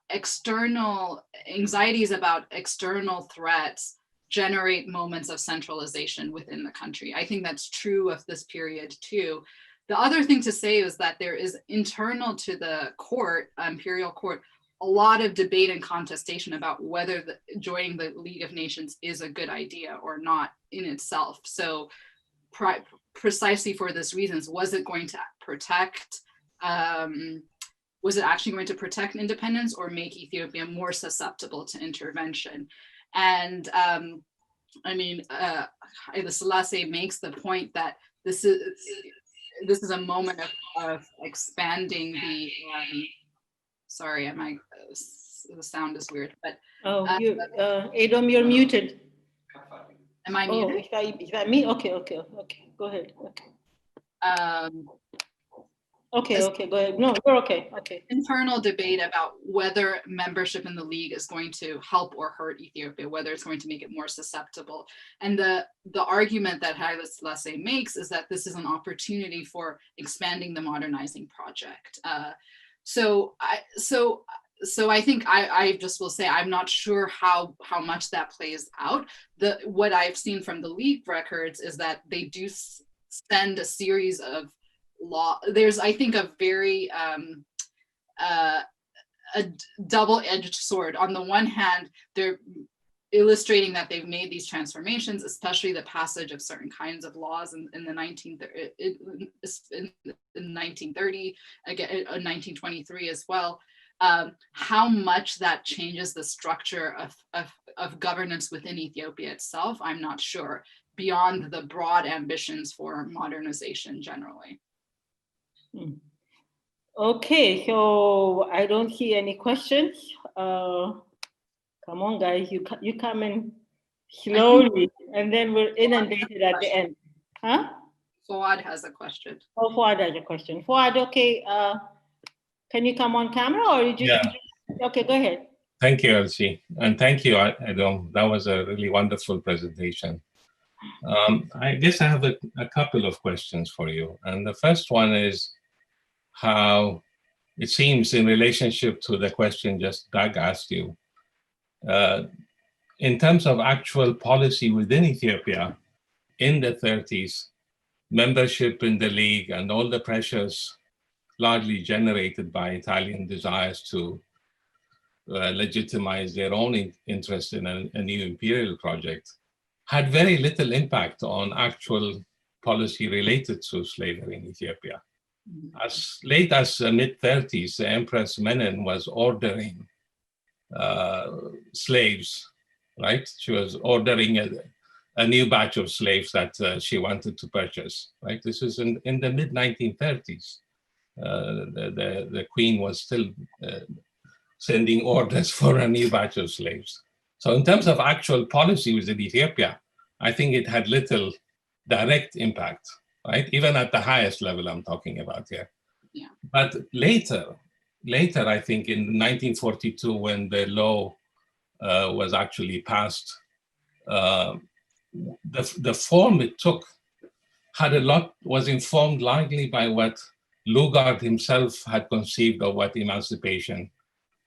external anxieties about external threats generate moments of centralization within the country. I think that's true of this period too. The other thing to say is that there is internal to the court, imperial court, a lot of debate and contestation about whether joining the League of Nations is a good idea or not in itself. So precisely for this reasons, was it going to protect, was it actually going to protect independence or make Ethiopia more susceptible to intervention? And I mean, the Selassie makes the point that this is a moment of expanding the, sorry, the sound is weird, but. Oh, Adam, you're muted. Am I muted? Oh, is that me? Okay, go ahead, okay, go ahead. No, you're okay, Internal debate about whether membership in the League is going to help or hurt Ethiopia, whether it's going to make it more susceptible. And the argument that Haile Selassie makes is that this is an opportunity for expanding the modernizing project. So I think I just will say I'm not sure how much that plays out. What I've seen from the League records is that they do send a series of law. There's, I think, a very a double-edged sword. On the one hand, they're illustrating that they've made these transformations, especially the passage of certain kinds of laws in the 1930, again, 1923 as well. How much that changes the structure of governance within Ethiopia itself, I'm not sure, beyond the broad ambitions for modernization generally. Okay, so I don't see any questions. Come on, guys, you come in slowly, and then we're inundated at the end. Huh? Fuad has a question. Oh, Fuad has a question. Fuad, okay, can you come on camera, or you just? Yeah. Okay, go ahead. Thank you, Elsie, and thank you, Adam. That was a really wonderful presentation. I guess I have a couple of questions for you, and the first one is how it seems in relationship to the question just Doug asked you, in terms of actual policy within Ethiopia in the 30s, membership in the League and all the pressures largely generated by Italian desires to legitimize their own interest in a new imperial project, had very little impact on actual policy related to slavery in Ethiopia. As late as the mid-30s, the Empress Menen was ordering slaves, right? She was ordering a new batch of slaves that she wanted to purchase, right? This is in the mid-1930s. The queen was still sending orders for a new batch of slaves. So in terms of actual policy within Ethiopia, I think it had little direct impact, right? Even at the highest level I'm talking about here. Yeah. But later, I think in 1942, when the law was actually passed, the form it took was informed largely by what Lugard himself had conceived of what emancipation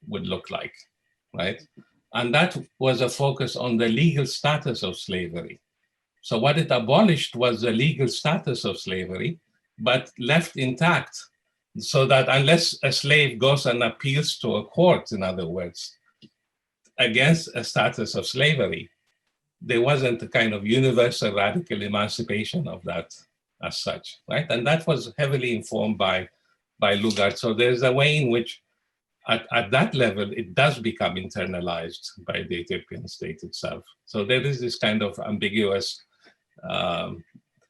would look like, right? And that was a focus on the legal status of slavery. So what it abolished was the legal status of slavery, but left intact, so that unless a slave goes and appeals to a court, in other words, against a status of slavery, there wasn't a kind of universal radical emancipation of that as such, right? And that was heavily informed by Lugard. So there's a way in which at that level, it does become internalized by the Ethiopian state itself. So there is this kind of ambiguous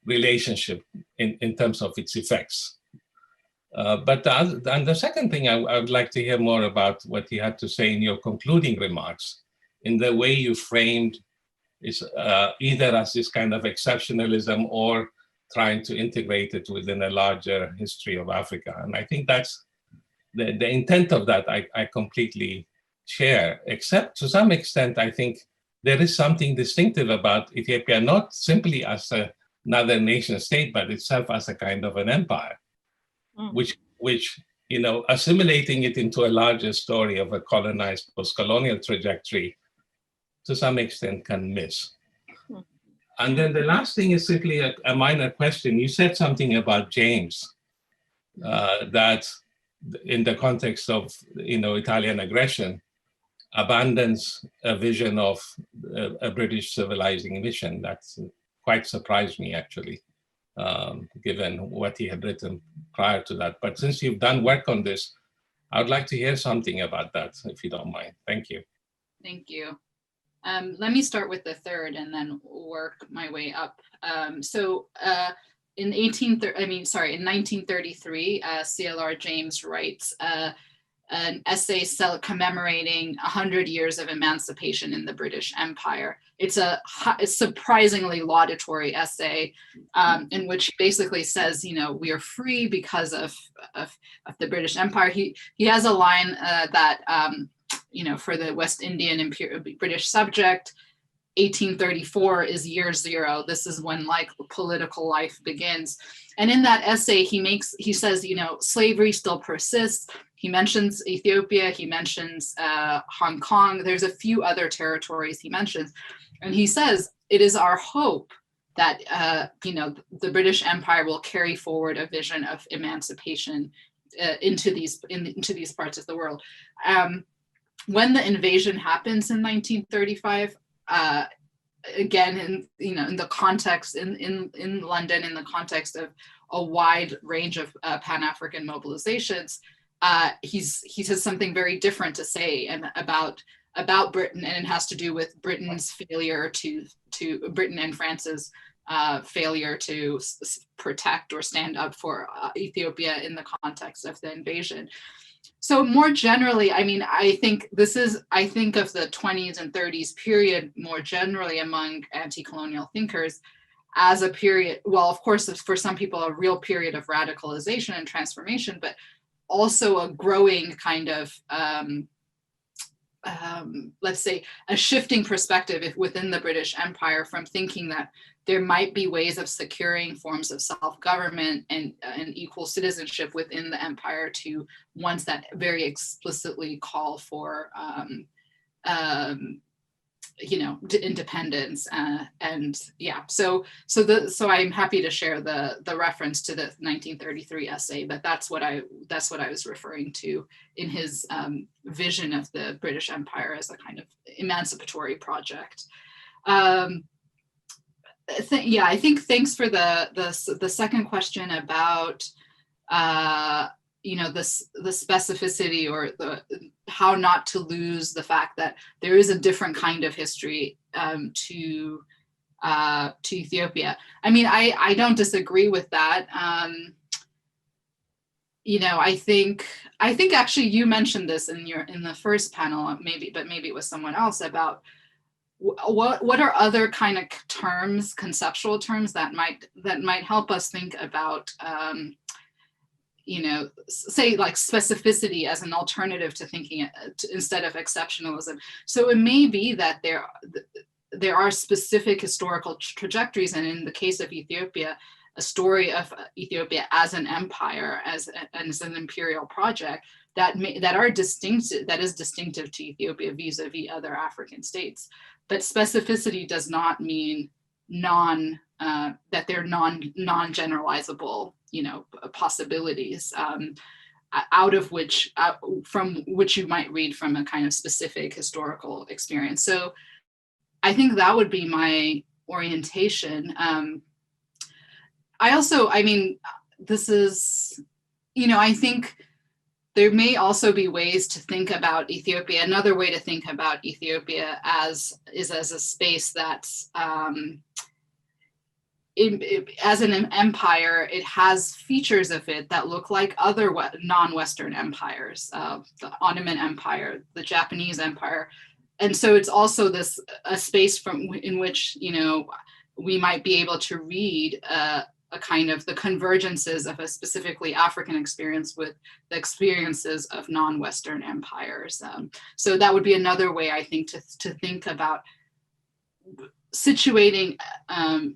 relationship in terms of its effects. But the second thing I would like to hear more about what you had to say in your concluding remarks, in the way you framed is either as this kind of exceptionalism or trying to integrate it within a larger history of Africa. And I think that's the intent of that I completely share, except to some extent, I think there is something distinctive about Ethiopia, not simply as another nation state, but itself as a kind of an empire, which assimilating it into a larger story of a colonized post-colonial trajectory to some extent can miss. And then the last thing is simply a minor question. You said something about James, that in the context of Italian aggression, abandons a vision of a British civilizing mission. That's quite surprised me, actually, given what he had written prior to that. But since you've done work on this, I would like to hear something about that, if you don't mind. Thank you. Thank you. Let me start with the third and then work my way up. In 1933, CLR James writes an essay commemorating 100 years of emancipation in the British Empire. It's a surprisingly laudatory essay in which he basically says, we are free because of the British Empire. He has a line that, for the West Indian British subject, 1834 is year zero. This is when political life begins. And in that essay, he says, slavery still persists. He mentions Ethiopia, he mentions Hong Kong. There's a few other territories he mentions. And he says, it is our hope that, the British Empire will carry forward a vision of emancipation into these parts of the world. When the invasion happens in 1935, again, in the context in London, in the context of a wide range of Pan-African mobilizations, he says something very different to say about Britain, and it has to do with Britain's failure Britain and France's failure to protect or stand up for Ethiopia in the context of the invasion. So more generally, I think of the 20s and 30s period more generally among anti-colonial thinkers as a period, well, of course, for some people, a real period of radicalization and transformation, but also a growing kind of, let's say, a shifting perspective within the British Empire from thinking that there might be ways of securing forms of self-government and equal citizenship within the empire to ones that very explicitly call for, independence. So I'm happy to share the reference to the 1933 essay, but that's what I was referring to in his vision of the British Empire as a kind of emancipatory project. I think thanks for the second question about the specificity or how not to lose the fact that there is a different kind of history to Ethiopia. I don't disagree with that. I think actually you mentioned this in the first panel, maybe it was someone else, about what are other kind of terms, conceptual terms that might help us think about, say like specificity as an alternative to thinking instead of exceptionalism. So it may be that there are specific historical trajectories, and in the case of Ethiopia, a story of Ethiopia as an empire, as an imperial project that is distinctive to Ethiopia vis-a-vis other African states. But specificity does not mean that they're non-generalizable, possibilities from which you might read from a kind of specific historical experience. So I think that would be my orientation. I think there may also be ways to think about Ethiopia. Another way to think about Ethiopia is as a space that's, as an empire, it has features of it that look like other non-Western empires, the Ottoman Empire, the Japanese Empire. And so it's also a space in which, we might be able to read a kind of the convergences of a specifically African experience with the experiences of non-Western empires. So that would be another way, I think, to think about situating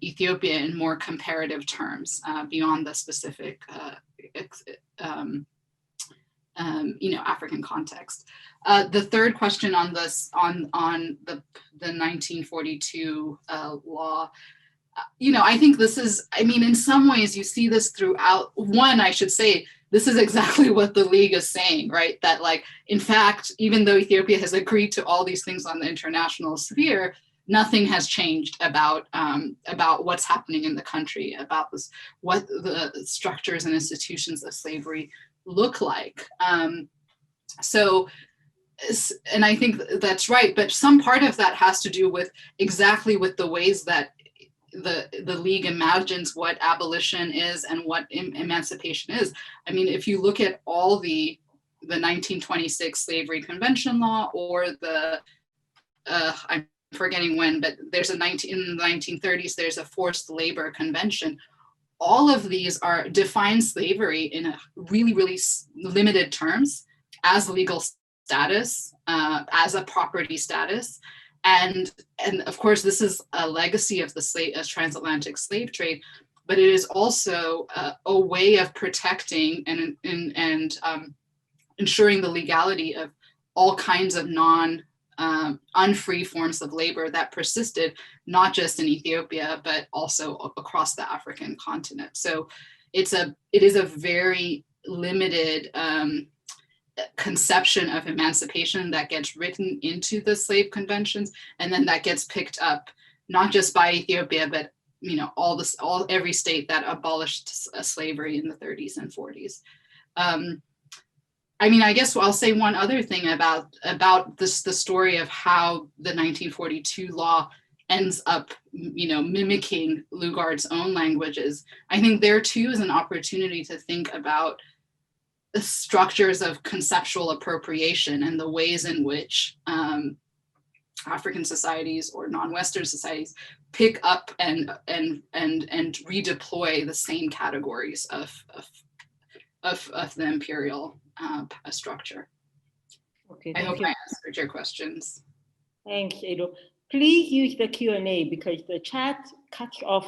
Ethiopia in more comparative terms beyond the specific, African context. The third question on this, on the 1942 law, I think this is, in some ways you see this throughout. One, I should say, this is exactly what the League is saying, right? That in fact, even though Ethiopia has agreed to all these things on the international sphere, nothing has changed about what's happening in the country, about what the structures and institutions of slavery look like. And I think that's right, but some part of that has to do with exactly with the ways that the League imagines what abolition is and what emancipation is. If you look at all the 1926 Slavery Convention law, or I'm forgetting when, but there's in the 1930s, there's a Forced Labor Convention. All of these define slavery in a really, really limited terms as legal status, as a property status. And of course, this is a legacy of the transatlantic slave trade, but it is also a way of protecting and ensuring the legality of all kinds of unfree forms of labor that persisted, not just in Ethiopia, but also across the African continent. So it is a very limited conception of emancipation that gets written into the slave conventions, and then that gets picked up not just by Ethiopia, but every state that abolished slavery in the 30s and 40s. I guess I'll say one other thing about the story of how the 1942 law ends up, mimicking Lugard's own languages. I think there too is an opportunity to think about the structures of conceptual appropriation and the ways in which African societies or non-Western societies pick up and redeploy the same categories of the imperial structure. Okay, I hope I answered your questions. Thanks, Edo. Please use the Q&A because the chat cuts off.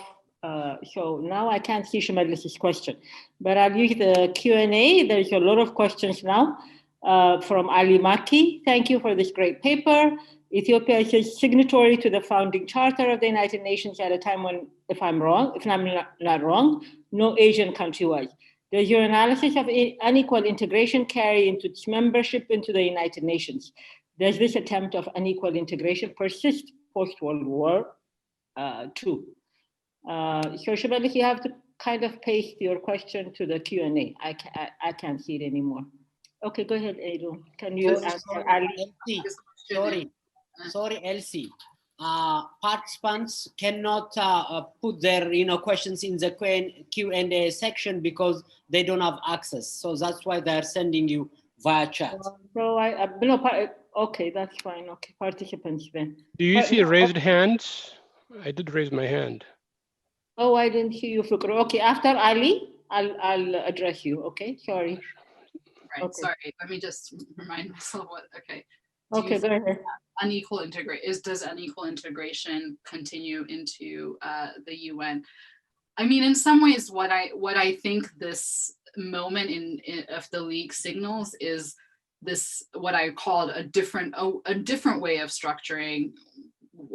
So now I can't see Shumadlis's question, but I'll use the Q&A. There's a lot of questions now from Ali Maki. Thank you for this great paper. Ethiopia is a signatory to the founding charter of the United Nations at a time when, if I'm not wrong, no Asian country was. Does your analysis of unequal integration carry into its membership into the United Nations? Does this attempt of unequal integration persist post-World War II? So Shumadlis, you have to kind of paste your question to the Q&A. I can't see it anymore. Okay, go ahead, Edo. Can you answer Ali? Sorry, Elsie. Participants cannot put their questions in the Q&A section because they don't have access. So that's why they're sending you via chat. Okay, that's fine. Okay, participants then. Do you see raised hands? I did raise my hand. Oh, I didn't hear you, Fukro. Okay, after Ali, I'll address you. Okay, sorry. Right, okay. Sorry. Let me just remind myself what. Okay. Okay, go ahead. Does unequal integration continue into the UN? In some ways, what I think this moment of the League signals is this, what I called a different way of structuring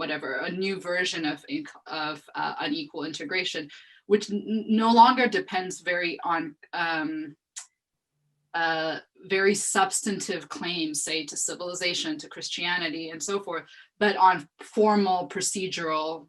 a new version of unequal integration, which no longer depends on very substantive claims, say to civilization, to Christianity, and so forth, but on formal procedural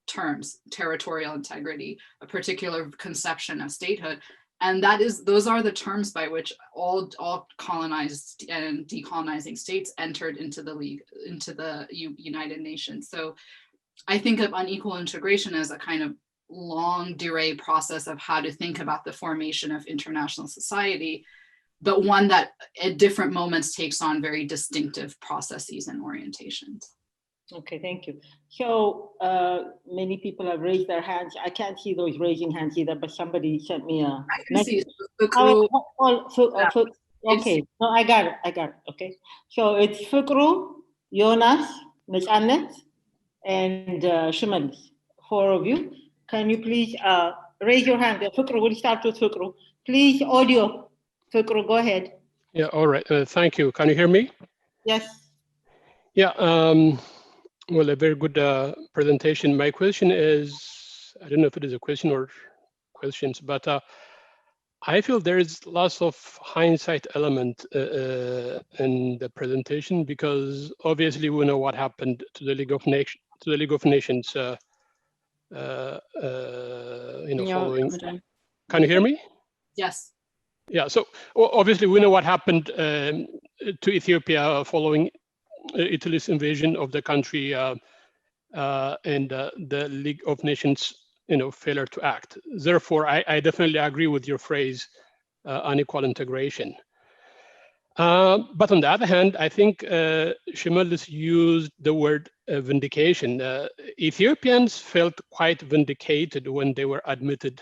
terms, territorial integrity, a particular conception of statehood. And those are the terms by which all colonized and decolonizing states entered into the League, into the United Nations. So I think of unequal integration as a kind of long durée process of how to think about the formation of international society, but one that at different moments takes on very distinctive processes and orientations. Okay, thank you. So many people have raised their hands. I can't see those raising hands either, but somebody sent me a I can message. see Okay, no, I got it, okay. So it's Fukru, Jonas, Mitzanet, and Shimalis, 4 of you. Can you please raise your hand? Fukru, we'll start with Fukru. Please, audio. Fukru, go ahead. Yeah, all right. Thank you. Can you hear me? Yes. Yeah, well, a very good presentation. My question is, I don't know if it is a question or questions, but I feel there is lots of hindsight element in the presentation, because obviously we know what happened to the League of Nations, following. Can you hear me? Yes. Yeah, so obviously we know what happened to Ethiopia following Italy's invasion of the country and the League of Nations, failure to act. Therefore, I definitely agree with your phrase, unequal integration. But on the other hand, I think Shimalis used the word vindication. Ethiopians felt quite vindicated when they were admitted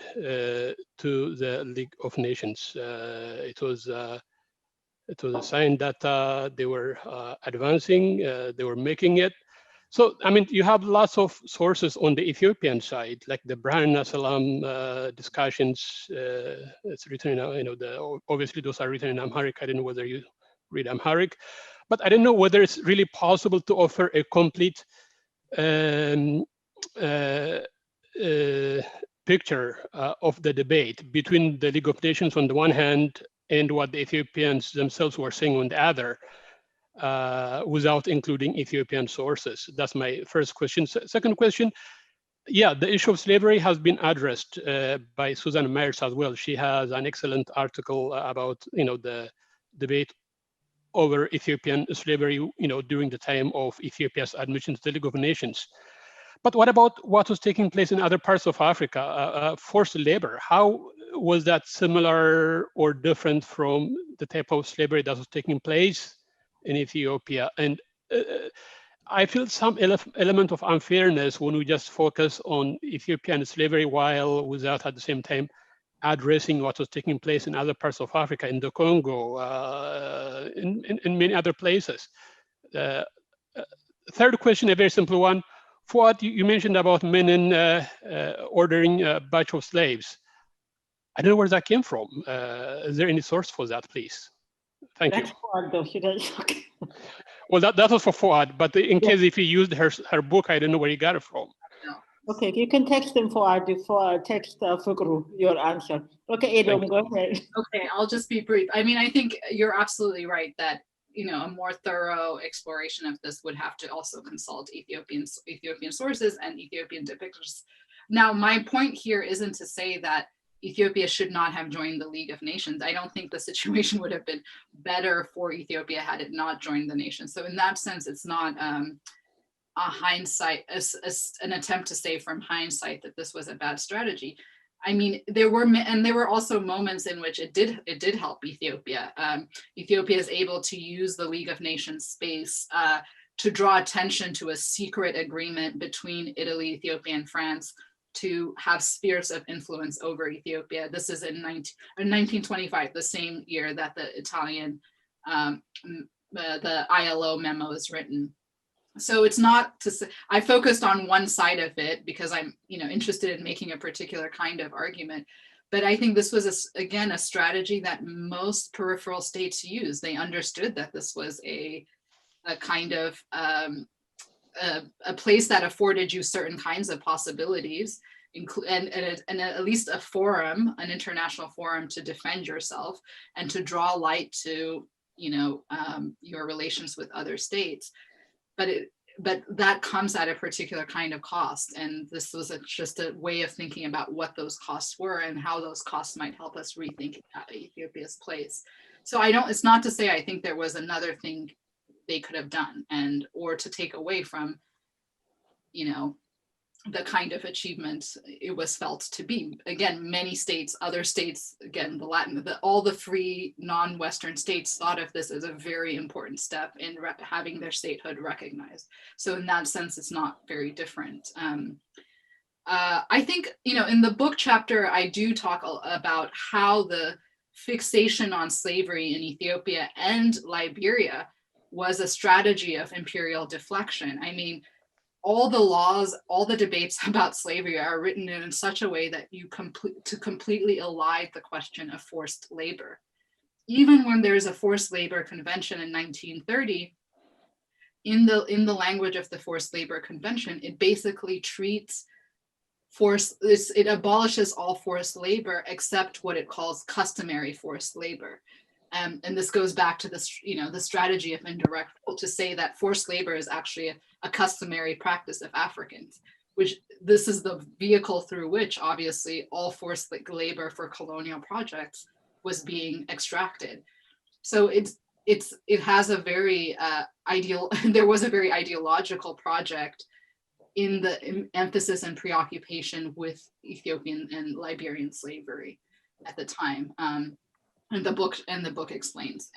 to the League of Nations. It was a sign that they were advancing, they were making it. So, I mean, you have lots of sources on the Ethiopian side, like the Brahana Salam discussions. It's written in, obviously those are written in Amharic. I don't know whether you read Amharic, but I don't know whether it's really possible to offer a complete picture of the debate between the League of Nations on the one hand and what the Ethiopians themselves were saying on the other. Without including Ethiopian sources. That's my first question. Second question, yeah, the issue of slavery has been addressed by Susan Myers as well. She has an excellent article about the debate over Ethiopian slavery, during the time of Ethiopia's admission to the League of Nations. But what about what was taking place in other parts of Africa? Forced labor, how was that similar or different from the type of slavery that was taking place in Ethiopia? And I feel some element of unfairness when we just focus on Ethiopian slavery while without at the same time addressing what was taking place in other parts of Africa, in the Congo, in many other places. Third question, a very simple one. Fuad, you mentioned about Menin ordering a batch of slaves. I don't know where that came from. Is there any source for that, please? Thank you. That's Fuad, though. She does. Okay. Well, that was for Fuad, but in case if he used her book, I don't know where he got it from. Okay, you can text him for text Fukru your answer. Okay, Edom, go ahead. Okay, I'll just be brief. I mean, I think you're absolutely right that a more thorough exploration of this would have to also consult Ethiopian sources and Ethiopian depictors. Now, my point here isn't to say that Ethiopia should not have joined the League of Nations. I don't think the situation would have been better for Ethiopia had it not joined the nation. So in that sense, it's not a hindsight, an attempt to say from hindsight that this was a bad strategy. I mean, there were also moments in which it did help Ethiopia. Ethiopia is able to use the League of Nations space to draw attention to a secret agreement between Italy, Ethiopia, and France to have spheres of influence over Ethiopia. This is in 1925, the same year that the Italian, the ILO memo is written. So it's not to say, I focused on one side of it because I'm interested in making a particular kind of argument. But I think this was, again, a strategy that most peripheral states use. They understood that this was a kind of a place that afforded you certain kinds of possibilities, and at least a forum, an international forum to defend yourself and to draw light to your relations with other states. But that comes at a particular kind of cost, and this was just a way of thinking about what those costs were and how those costs might help us rethink Ethiopia's place. So it's not to say I think there was another thing they could have done or to take away from the kind of achievement it was felt to be. Again, many states, other states, again, all the free non-Western states thought of this as a very important step in having their statehood recognized. So in that sense, it's not very different. I think, in the book chapter, I do talk about how the fixation on slavery in Ethiopia and Liberia was a strategy of imperial deflection. I mean, all the laws, all the debates about slavery are written in such a way that you completely elide the question of forced labor. Even when there's a forced labor convention in 1930, in the language of the forced labor convention, it basically treats it abolishes all forced labor except what it calls customary forced labor. And this goes back to this, the strategy of indirect rule, to say that forced labor is actually a customary practice of Africans, which this is the vehicle through which obviously all forced labor for colonial projects was being extracted. So it has a very there was a very ideological project in the emphasis and preoccupation with Ethiopian and Liberian slavery at the time. And the book explains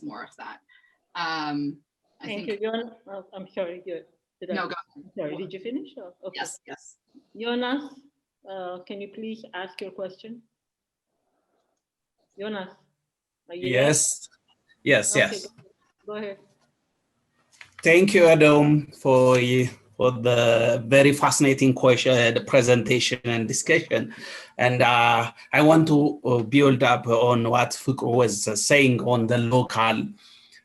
more of that. Thank you, Jonas. Oh, I'm sorry. Go ahead. Sorry, did you finish? Oh, okay. Yes. Jonas, can you please ask your question? Jonas, are you Yes. there? Yes. Okay, Yes. Go ahead. Thank you, Adam, for the very fascinating question, the presentation and discussion. And I want to build up on what Fukro was saying on the local,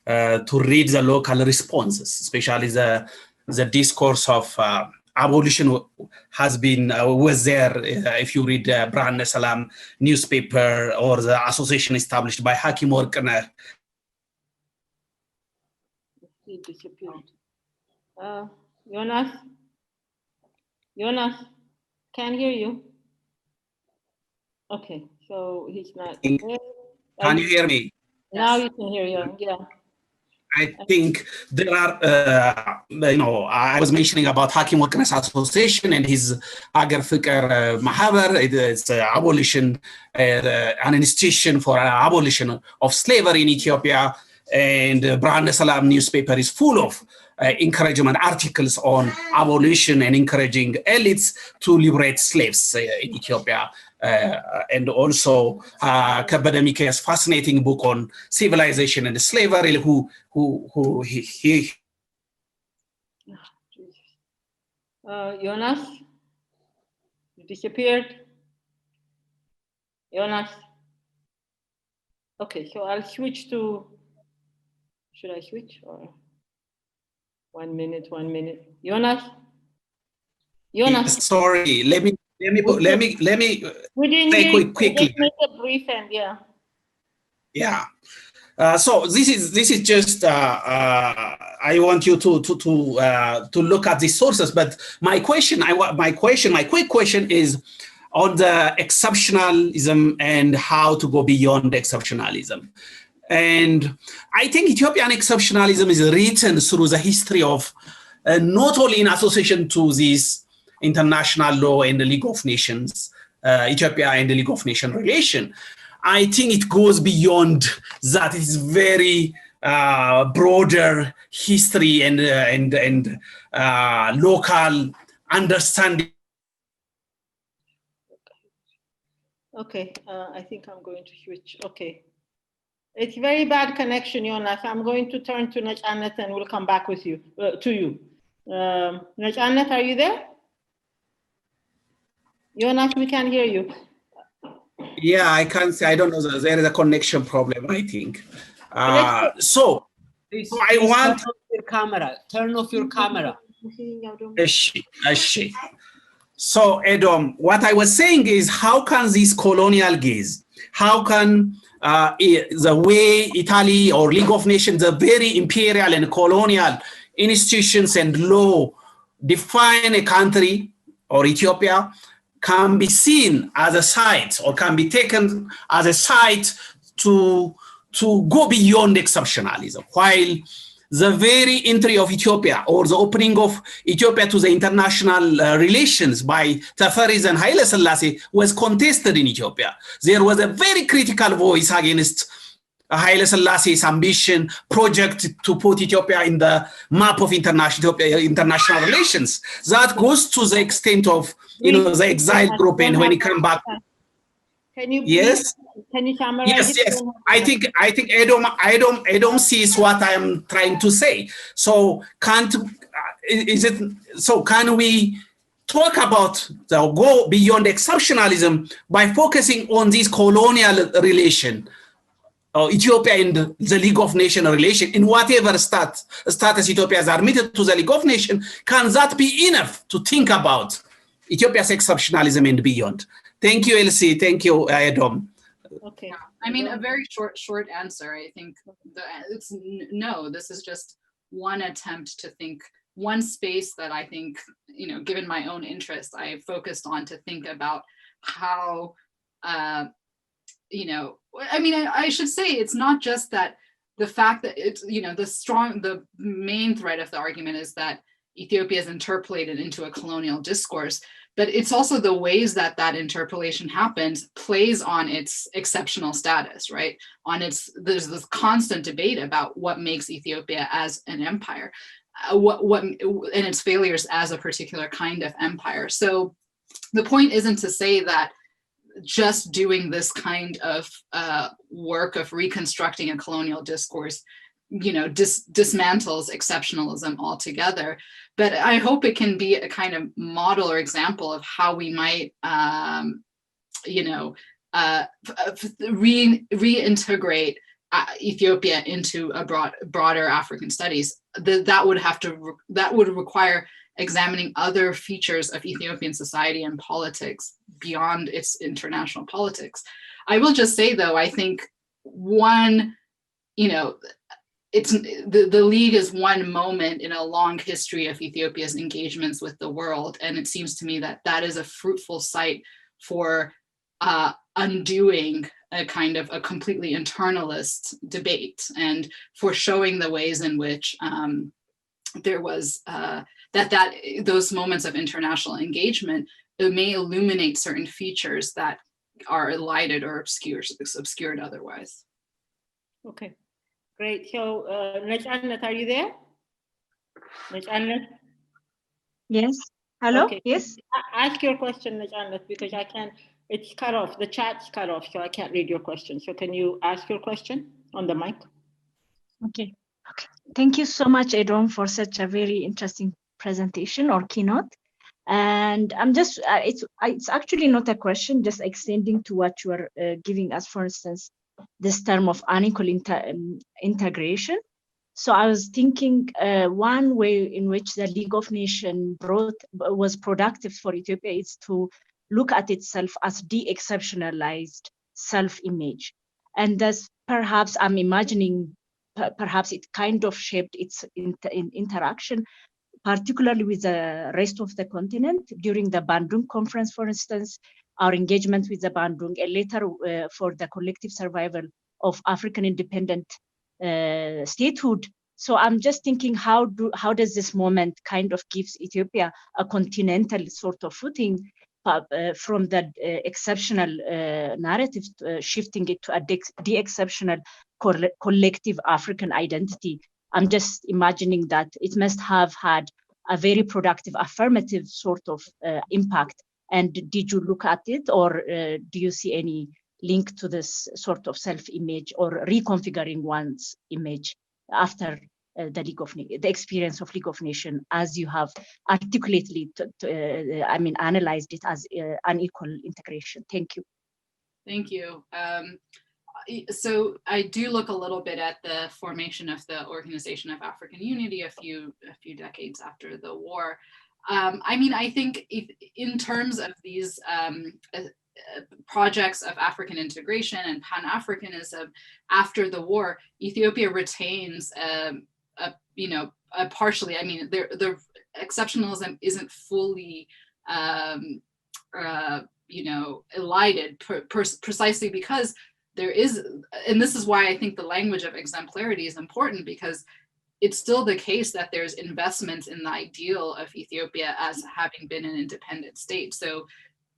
to read the local responses, especially the discourse of abolition has been, was there. If you read Brand Salam newspaper or the association established by Hakim Workner. He disappeared. Jonas, can't hear you. Okay, so he's not there. Can you hear me? Now you can hear you. Yeah. I think there are, I was mentioning about Hakim Workers Association and his Agar Fikr Mahabar. It's abolition, an institution for abolition of slavery in Ethiopia. And Brand Salam newspaper is full of encouragement articles on abolition and encouraging elites to liberate slaves in Ethiopia. And also Kabada Mike's fascinating book on civilization and slavery, Jonas, you disappeared. Jonas. Okay, so I'll switch to, should I switch or 1 minute? Jonas? Yes, sorry, let me say quickly. Make a brief end, yeah. Yeah. So this is just I want you to look at the sources. But my quick question is on the exceptionalism and how to go beyond exceptionalism. And I think Ethiopian exceptionalism is written through the history of not only in association to this international law and the League of Nations, Ethiopia and the League of Nations relation. I think it goes beyond that. It's very broader history and local understanding. Okay, I think I'm going to switch. Okay. It's very bad connection, Jonas. I'm going to turn to Nachanet and we'll come back with you, to you. Nachanet, are you there? Jonas, we can't hear you. Yeah, I can't say. I don't know. There is a connection problem, I think. So I want turn off your camera. So Edom, what I was saying is, how can this colonial gaze, how can the way Italy or League of Nations, the very imperial and colonial institutions and law define a country or Ethiopia, can be seen as a site or can be taken as a site to go beyond exceptionalism, while the very entry of Ethiopia or the opening of Ethiopia to the international relations by Tafaris and Haile Selassie was contested in Ethiopia. There was a very critical voice against Haile Selassie's ambition project to put Ethiopia in the map of international relations. That goes to the extent of, the exile group, and when he come back. Can you yes? Can you summarize? Yes. I think Edom sees what I am trying to say. So can we talk about go beyond exceptionalism by focusing on this colonial relation, Ethiopia and the League of Nations relation, in whatever status Ethiopia has admitted to the League of Nations? Can that be enough to think about Ethiopia's exceptionalism and beyond? Thank you, Elsie. Thank you, Edom. Okay. I mean, a very short answer. I think it's no. This is just one attempt to think, one space that I think, given my own interest, I focused on to think about how, I should say it's not just that the fact that it's, the main thread of the argument is that Ethiopia is interpolated into a colonial discourse, but it's also the ways that that interpolation happens plays on its exceptional status, right? There's this constant debate about what makes Ethiopia as an empire, and its failures as a particular kind of empire. So the point isn't to say that just doing this kind of work of reconstructing a colonial discourse dismantles exceptionalism altogether. But I hope it can be a kind of model or example of how we might, reintegrate Ethiopia into a broader African studies. That would require examining other features of Ethiopian society and politics beyond its international politics. I will just say, though, I think it's the League is one moment in a long history of Ethiopia's engagements with the world, and it seems to me that that is a fruitful site for undoing a kind of a completely internalist debate, and for showing the ways in which there was those moments of international engagement, it may illuminate certain features that are elided or obscured otherwise. Okay. Great. So, Naj'alnet, are you there? Naj'alnet? Yes. Hello? Okay. Yes. Ask your question, Naj'alnet, because I can't, it's cut off. The chat's cut off, so I can't read your question. So can you ask your question on the mic? Okay. Thank you so much, Edom, for such a very interesting presentation or keynote. And I'm just, it's actually not a question, just extending to what you are giving us, for instance, this term of unequal integration. So I was thinking one way in which the League of Nations was productive for Ethiopia is to look at itself as de-exceptionalized self-image. And thus, perhaps I'm imagining, perhaps it kind of shaped its interaction, particularly with the rest of the continent during the Bandung conference, for instance, our engagement with the Bandung, and later for the collective survival of African independent statehood. So I'm just thinking, how does this moment kind of gives Ethiopia a continental sort of footing from the exceptional narrative, shifting it to a de-exceptional collective African identity? I'm just imagining that it must have had a very productive affirmative sort of impact. And did you look at it, or do you see any link to this sort of self-image or reconfiguring one's image after the experience of League of Nations, as you have articulately, analyzed it as unequal integration? Thank you. Thank you. So I do look a little bit at the formation of the Organization of African Unity a few decades after the war. I think in terms of these projects of African integration and Pan-Africanism after the war, Ethiopia retains partially. I mean, the exceptionalism isn't fully elided precisely because there is, and this is why I think the language of exemplarity is important, because it's still the case that there's investments in the ideal of Ethiopia as having been an independent state. So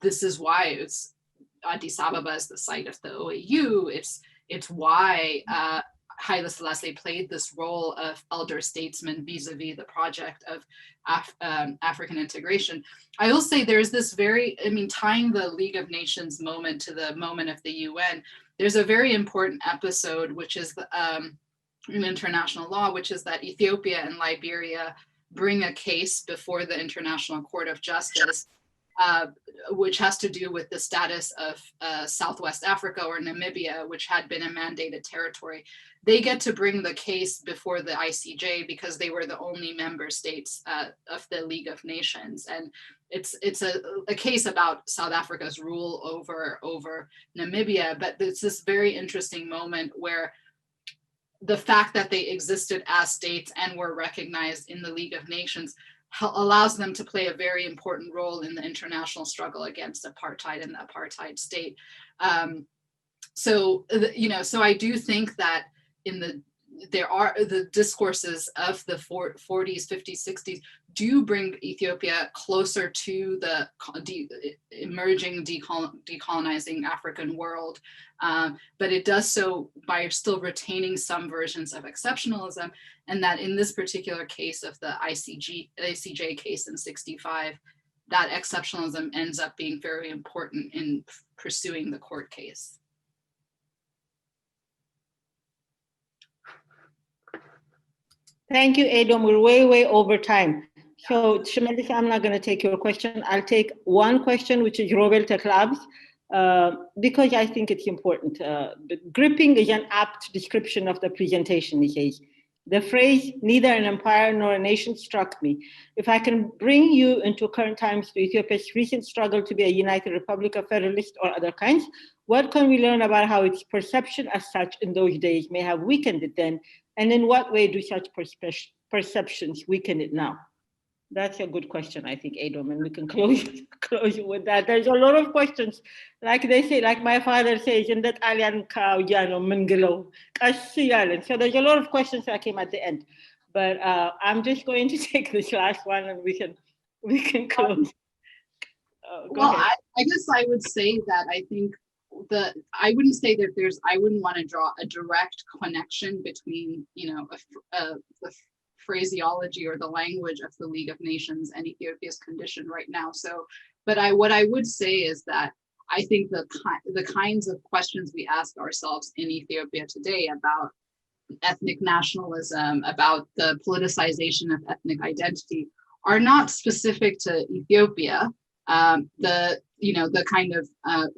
this is why it's Addis Ababa is the site of the OAU. It's why Haile Selassie played this role of elder statesman vis-a-vis the project of African integration. I will say there's this tying the League of Nations moment to the moment of the UN, there's a very important episode, which is in international law, which is that Ethiopia and Liberia bring a case before the International Court of Justice, which has to do with the status of Southwest Africa or Namibia, which had been a mandated territory. They get to bring the case before the ICJ because they were the only member states of the League of Nations. And it's a case about South Africa's rule over Namibia, but it's this very interesting moment where the fact that they existed as states and were recognized in the League of Nations allows them to play a very important role in the international struggle against apartheid and the apartheid state. So I do think that there are the discourses of the 40s, 50s, 60s do bring Ethiopia closer to the emerging decolonizing African world, but it does so by still retaining some versions of exceptionalism, and that in this particular case of the ICJ case in 65, that exceptionalism ends up being very important in pursuing the court case. Thank you, Edom. We're way over time. So, Shemendis, I'm not going to take your question. I'll take one question, which is Roberta Clubs, because I think it's important. Gripping is an apt description of the presentation, he says. The phrase, neither an empire nor a nation, struck me. If I can bring you into current times to Ethiopia's recent struggle to be a united republic of federalists or other kinds, what can we learn about how its perception as such in those days may have weakened it then? And in what way do such perceptions weaken it now? That's a good question, I think, Edom, and we can close with that. There's a lot of questions, like they say, like my father says, in that Alian cow, Jano, Mingilo, Kashiyalan. So there's a lot of questions that came at the end. But I'm just going to take this last one and we can close. Well, I guess I would say that I think I wouldn't say that I wouldn't want to draw a direct connection between, the phraseology or the language of the League of Nations and Ethiopia's condition right now. So, but what I would say is that I think the kinds of questions we ask ourselves in Ethiopia today about ethnic nationalism, about the politicization of ethnic identity, are not specific to Ethiopia. The kind of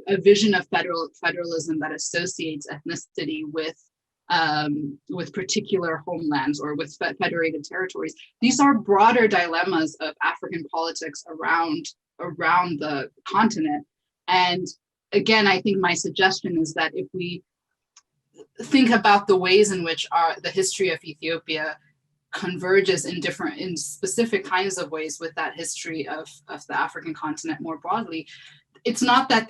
a vision of federalism that associates ethnicity with particular homelands or with federated territories. These are broader dilemmas of African politics around the continent. And again, I think my suggestion is that if we think about the ways in which the history of Ethiopia converges in specific kinds of ways with that history of the African continent more broadly, it's not that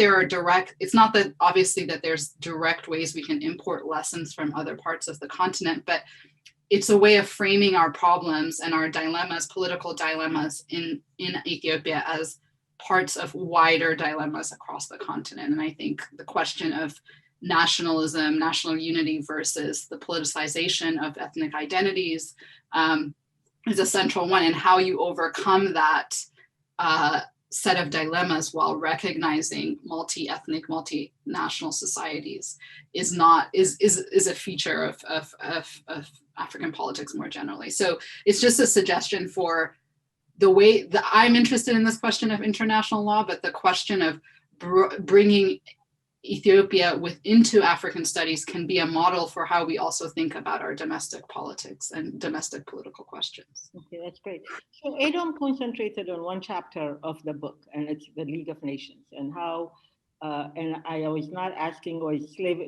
obviously that there's direct ways we can import lessons from other parts of the continent, but it's a way of framing our problems and our dilemmas, political dilemmas in Ethiopia as parts of wider dilemmas across the continent. And I think the question of nationalism, national unity versus the politicization of ethnic identities is a central one, and how you overcome that set of dilemmas while recognizing multi-ethnic, multinational societies is a feature of African politics more generally. So it's just a suggestion for the way that I'm interested in this question of international law, but the question of bringing Ethiopia into African studies can be a model for how we also think about our domestic politics and domestic political questions. Okay, that's great. So Edom concentrated on one chapter of the book, and it's the League of Nations, and how, and I was not asking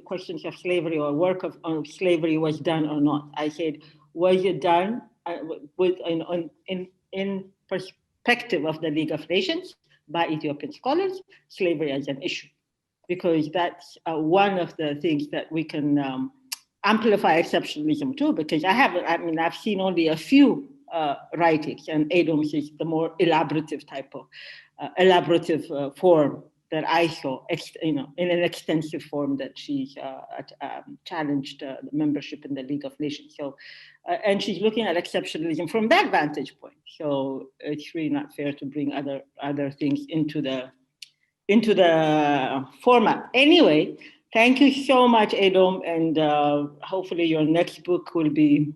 questions of slavery or work of slavery was done or not. I said, was it done in perspective of the League of Nations by Ethiopian scholars, slavery as an issue? Because that's one of the things that we can amplify exceptionalism too, because I've seen only a few writings, and Edom's is the more elaborative type of form that I saw, in an extensive form that she challenged the membership in the League of Nations. So, and she's looking at exceptionalism from that vantage point. So it's really not fair to bring other things into the format. Anyway, thank you so much, Edom, and hopefully your next book will be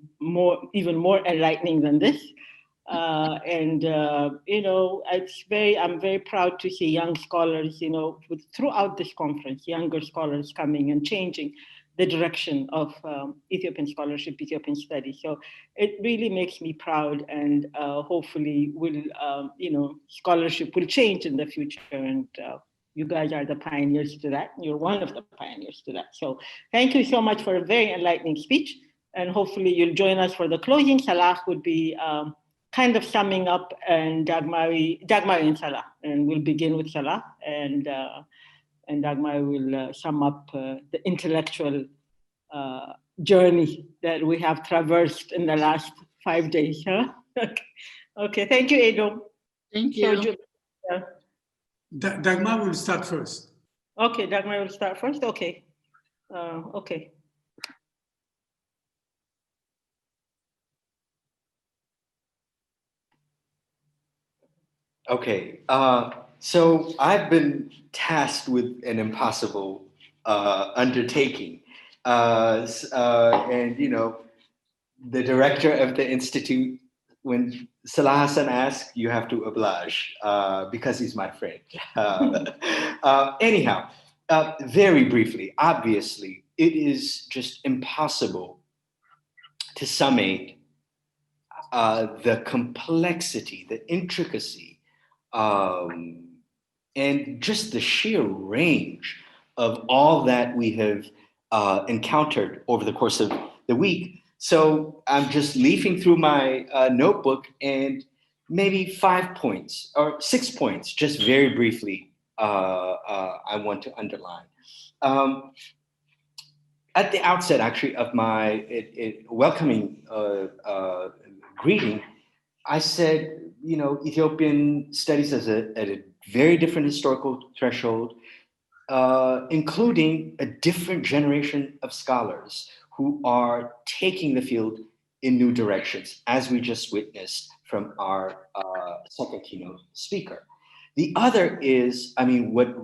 even more enlightening than this. I'm very proud to see young scholars, throughout this conference, younger scholars coming and changing the direction of Ethiopian scholarship, Ethiopian studies. So it really makes me proud, and hopefully scholarship will change in the future. And you guys are the pioneers to that. You're one of the pioneers to that. So thank you so much for a very enlightening speech. And hopefully you'll join us for the closing. Salah would be kind of summing up, and Dagmari and Salah. And we'll begin with Salah, and Dagmari will sum up the intellectual journey that we have traversed in the last 5 days. Huh? Okay, thank you, Edom. Thank you. Dagmar will start first. Okay, Dagmar will start first. Okay. Okay. Okay, so I've been tasked with an impossible undertaking. And the director of the institute, when Salah Hassan asks, you have to oblige because he's my friend. Anyhow, very briefly, obviously, it is just impossible to summate the complexity, the intricacy, and just the sheer range of all that we have encountered over the course of the week. So I'm just leafing through my notebook, and maybe 5 points or 6 points, just very briefly, I want to underline. At the outset, actually, of my welcoming greeting, I said, Ethiopian studies at a very different historical threshold, including a different generation of scholars who are taking the field in new directions, as we just witnessed from our second keynote speaker. The other is, what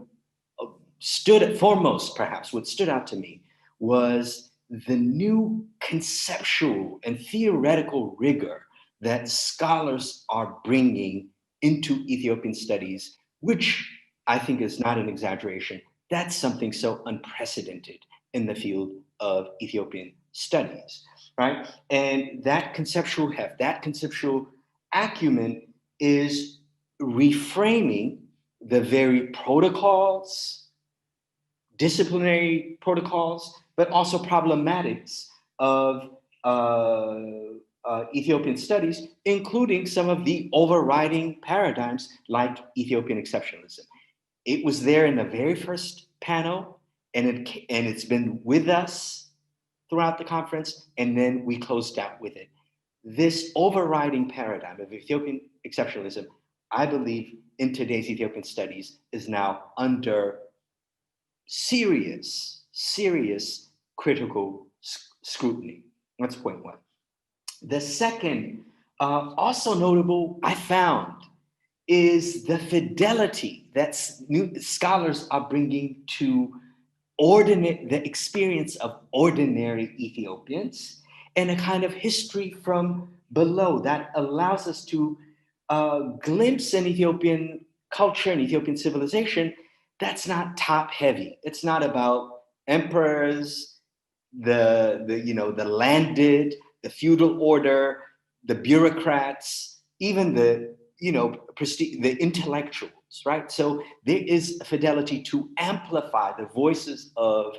stood foremost, perhaps, what stood out to me was the new conceptual and theoretical rigor that scholars are bringing into Ethiopian studies, which I think is not an exaggeration. That's something so unprecedented in the field of Ethiopian studies, right? And that conceptual heft, that conceptual acumen is reframing the very protocols, disciplinary protocols, but also problematics of Ethiopian studies, including some of the overriding paradigms like Ethiopian exceptionalism. It was there in the very first panel, and it's been with us throughout the conference, and then we closed out with it. This overriding paradigm of Ethiopian exceptionalism, I believe, in today's Ethiopian studies is now under serious critical scrutiny. That's point one. The second, also notable, I found, is the fidelity that new scholars are bringing to the experience of ordinary Ethiopians, and a kind of history from below that allows us to glimpse an Ethiopian culture and Ethiopian civilization that's not top heavy. It's not about emperors, the landed, the feudal order, the bureaucrats, even the intellectuals, right? So there is a fidelity to amplify the voices of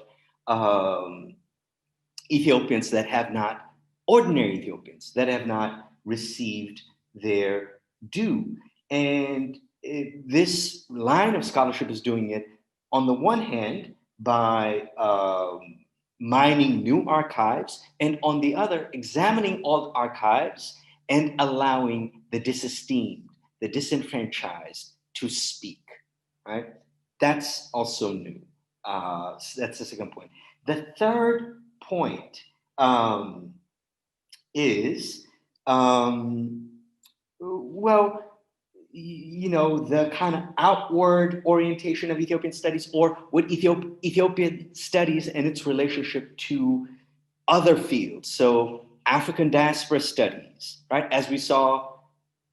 Ethiopians that have not, ordinary Ethiopians that have not received their due. And this line of scholarship is doing it, on the one hand, by mining new archives, and on the other, examining old archives and allowing the disesteemed, the disenfranchised to speak, right? That's also new. So that's the second point. The third point is, well, you know, the kind of outward orientation of Ethiopian studies, or what Ethiopian studies and its relationship to other fields. So African diaspora studies, right? As we saw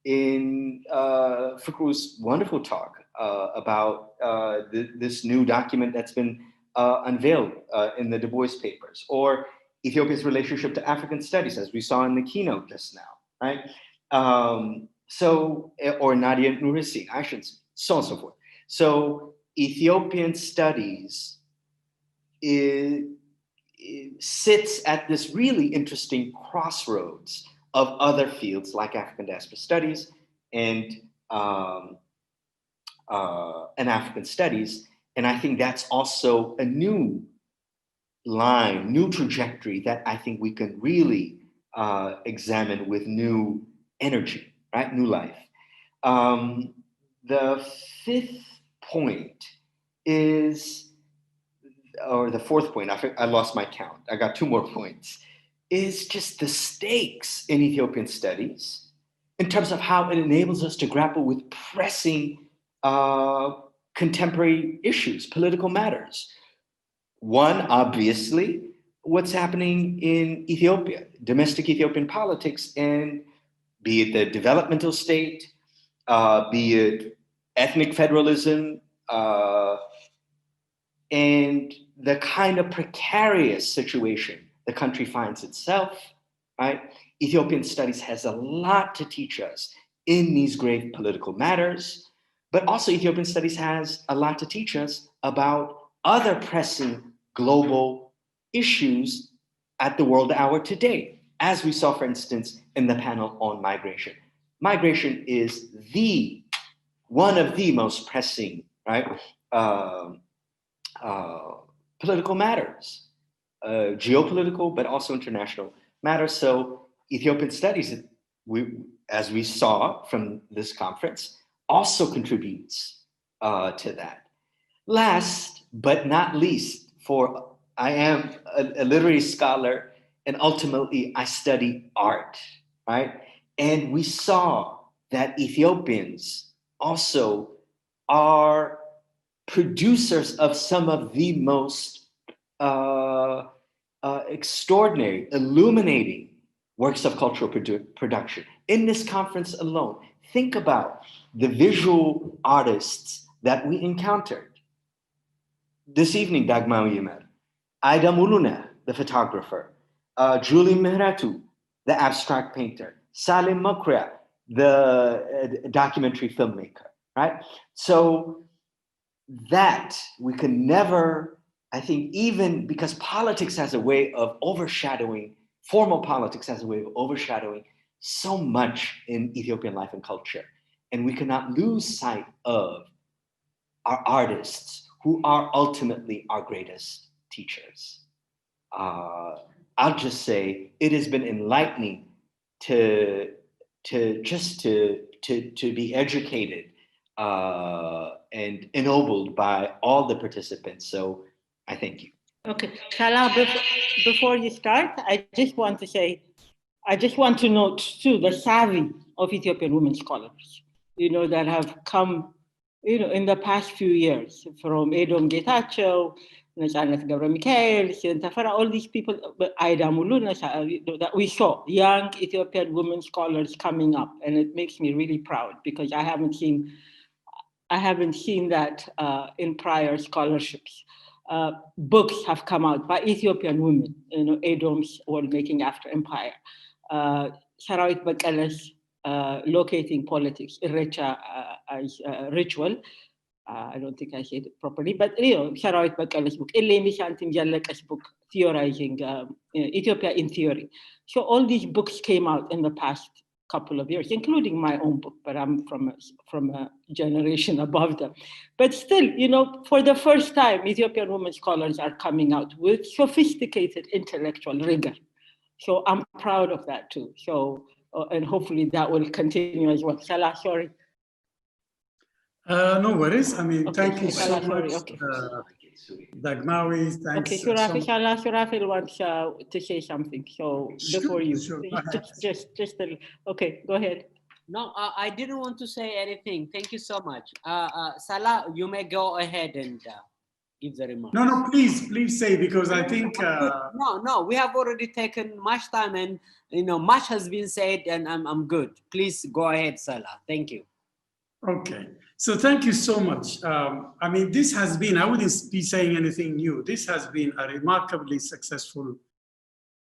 in Fuku's wonderful talk about this new document that's been unveiled in the Du Bois papers, or Ethiopia's relationship to African studies, as we saw in the keynote just now, right? Or Nadia Nurisi, so on and so forth. So Ethiopian studies sits at this really interesting crossroads of other fields like African diaspora studies and African studies. And I think that's also a new line, new trajectory that I think we can really examine with new energy. Right, new life. The fifth point is, or the fourth point, I lost my count. I got two more points, is just the stakes in Ethiopian studies in terms of how it enables us to grapple with pressing contemporary issues, political matters. One, obviously, what's happening in Ethiopia, domestic Ethiopian politics, and be it the developmental state, be it ethnic federalism, and the kind of precarious situation the country finds itself, right? Ethiopian studies has a lot to teach us in these grave political matters, but also Ethiopian studies has a lot to teach us about other pressing global issues at the world hour today, as we saw, for instance, in the panel on migration. Migration is one of the most pressing, right, political matters, geopolitical, but also international matters. So Ethiopian studies, as we saw from this conference, also contributes to that. Last but not least, I am a literary scholar, and ultimately I study art, right? And we saw that Ethiopians also are producers of some of the most extraordinary, illuminating works of cultural production. In this conference alone, think about the visual artists that we encountered. This evening, Dagmar Yemer, Aida Muluna, the photographer, Julie Mehratu, the abstract painter, Salim Mokria, the documentary filmmaker, right? So that we can never, I think, even because politics has a way of overshadowing, formal politics has a way of overshadowing so much in Ethiopian life and culture. And we cannot lose sight of our artists who are ultimately our greatest teachers. I'll just say it has been enlightening to be educated and ennobled by all the participants. So I thank you. Okay, Salah, before you start, I just want to note too the savvy of Ethiopian women scholars, that have come, in the past few years, from Edom Getachew, Nachanet Gabra Mikael, Tafara, all these people, Aida Muluna, that we saw young Ethiopian women scholars coming up, and it makes me really proud because I haven't seen that in prior scholarships. Books have come out by Ethiopian women, Edom's World Making After Empire, Sarawit Bakala's Locating Politics, Irrecha as Ritual. I don't think I said it properly, but Sarawit Bakala's book, Eleni Shantim Jaleka's book, Theorizing Ethiopia in Theory. So all these books came out in the past couple of years, including my own book, but I'm from a generation above them. But still, you know, for the first time, Ethiopian women scholars are coming out with sophisticated intellectual rigor. So I'm proud of that too. So, and hopefully that will continue as well. Salah, sorry. No worries. I mean, Okay, thank you so much, okay. Dagmawi. Thanks. Okay, Surafil wants to say something. So before you, sure, just a little. Okay, go ahead. No, I didn't want to say anything. Thank you so much. Salah, you may go ahead and give the remarks. No, please say, because I think. No, we have already taken much time, and you know, much has been said, and I'm good. Please go ahead, Salah. Thank you. Okay, so thank you so much. I mean, this has been, I wouldn't be saying anything new. This has been a remarkably successful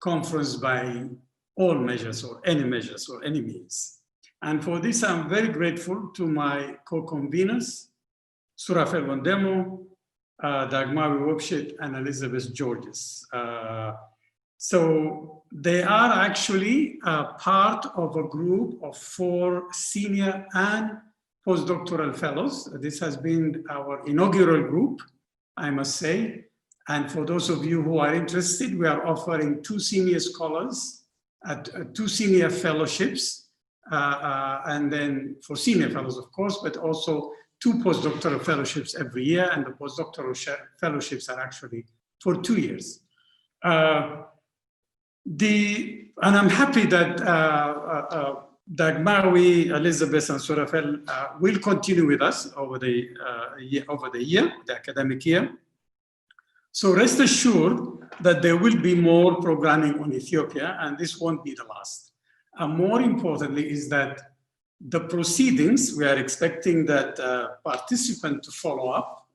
conference by all measures or any means. And for this, I'm very grateful to my co-conveners, Surafel Wandemo, Dagmawi Wobshit, and Elizabeth Georges. So they are actually part of a group of 4 senior and postdoctoral fellows. This has been our inaugural group, I must say. And for those of you who are interested, we are offering 2 senior scholars at 2 senior fellowships, and then for senior fellows, of course, but also 2 postdoctoral fellowships every year, and the postdoctoral fellowships are actually for 2 years. And I'm happy that Dagmawi, Elizabeth, and Surafel will continue with us over the academic year. So rest assured that there will be more programming on Ethiopia, and this won't be the last. And more importantly is that the proceedings, we are expecting that participants to follow up,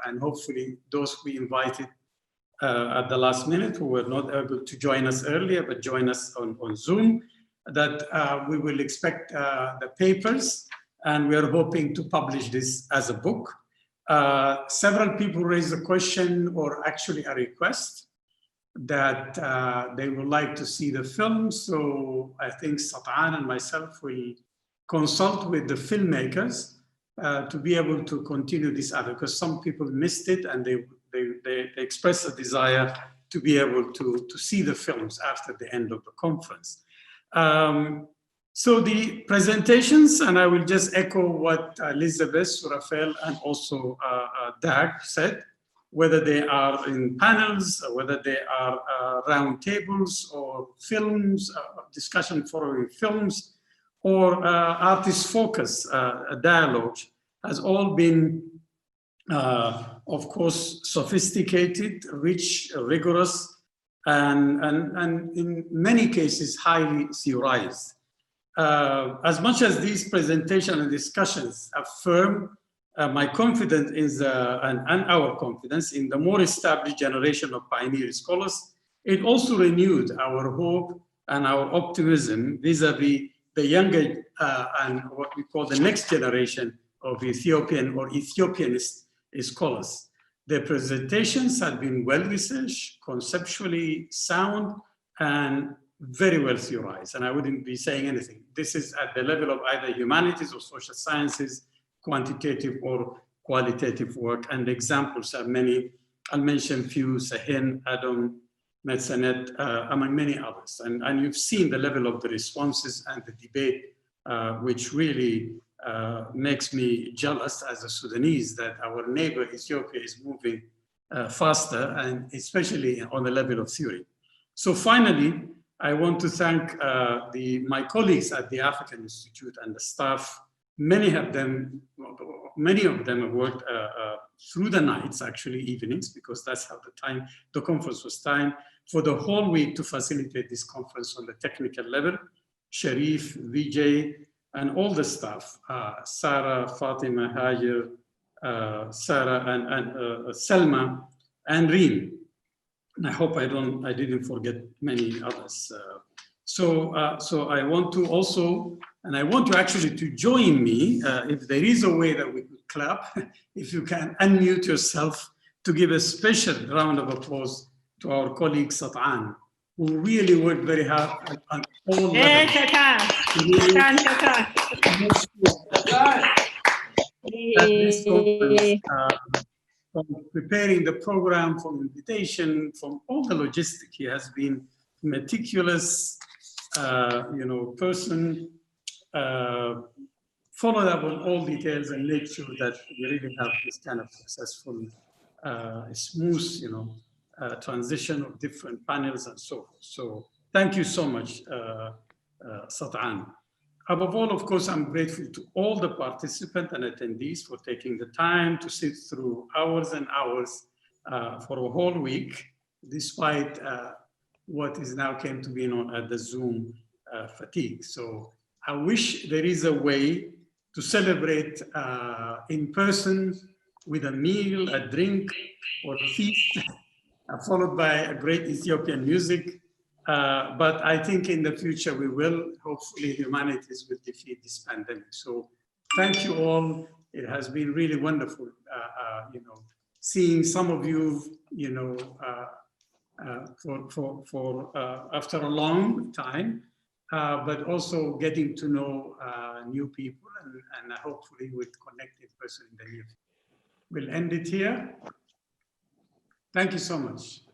and hopefully those we invited at the last minute who were not able to join us earlier, but join us on Zoom, that we will expect the papers, and we are hoping to publish this as a book. Several people raised a question, or actually a request, that they would like to see the film. So I think Sat'an and myself will consult with the filmmakers to be able to continue this other, because some people missed it, and they expressed a desire to be able to see the films after the end of the conference. So the presentations, and I will just echo what Elizabeth, Surafel, and also Dag said, whether they are in panels, or whether they are round tables, or films, discussion following films, or artist focus, dialogue, has all been, of course, sophisticated, rich, rigorous, and in many cases, highly theorized. As much as these presentations and discussions affirm my confidence is, and our confidence in the more established generation of pioneer scholars, it also renewed our hope and our optimism vis-a-vis the younger and what we call the next generation of Ethiopian or Ethiopianist scholars. Their presentations have been well-researched, conceptually sound, and very well theorized. And I wouldn't be saying anything. This is at the level of either humanities or social sciences, quantitative or qualitative work. And the examples are many. I'll mention a few: Sahin, Adam, Metzanet, among many others. And you've seen the level of the responses and the debate, which really makes me jealous as a Sudanese that our neighbor Ethiopia is moving faster, and especially on the level of theory. So finally, I want to thank my colleagues at the African Institute and the staff. Many of them have worked through the nights, actually evenings, because that's how the conference was timed, for the whole week to facilitate this conference on the technical level. Sharif, Vijay, and all the staff, Sarah, Fatima, Hajer, Sarah, and Selma, and Reem. And I hope I didn't forget many others. So I want to also, and I want you actually to join me, if there is a way that we could clap, if you can unmute yourself, to give a special round of applause to our colleague Sat'an, who really worked very hard on all levels. That this conference, from preparing the program, from invitation, from all the logistics, he has been meticulous, person, followed up on all details and made sure that we really have this kind of successful, smooth, transition of different panels and so forth. So thank you so much, Sat'an. Above all, of course, I'm grateful to all the participants and attendees for taking the time to sit through hours and hours for a whole week, despite what is now came to be known as the Zoom fatigue. So I wish there is a way to celebrate in person with a meal, a drink, or a feast, followed by a great Ethiopian music. But I think in the future we will, hopefully humanities will defeat this pandemic. So thank you all. It has been really wonderful, seeing some of you, after a long time, but also getting to know new people and hopefully with connected person in the near future. We'll end it here. Thank you so much.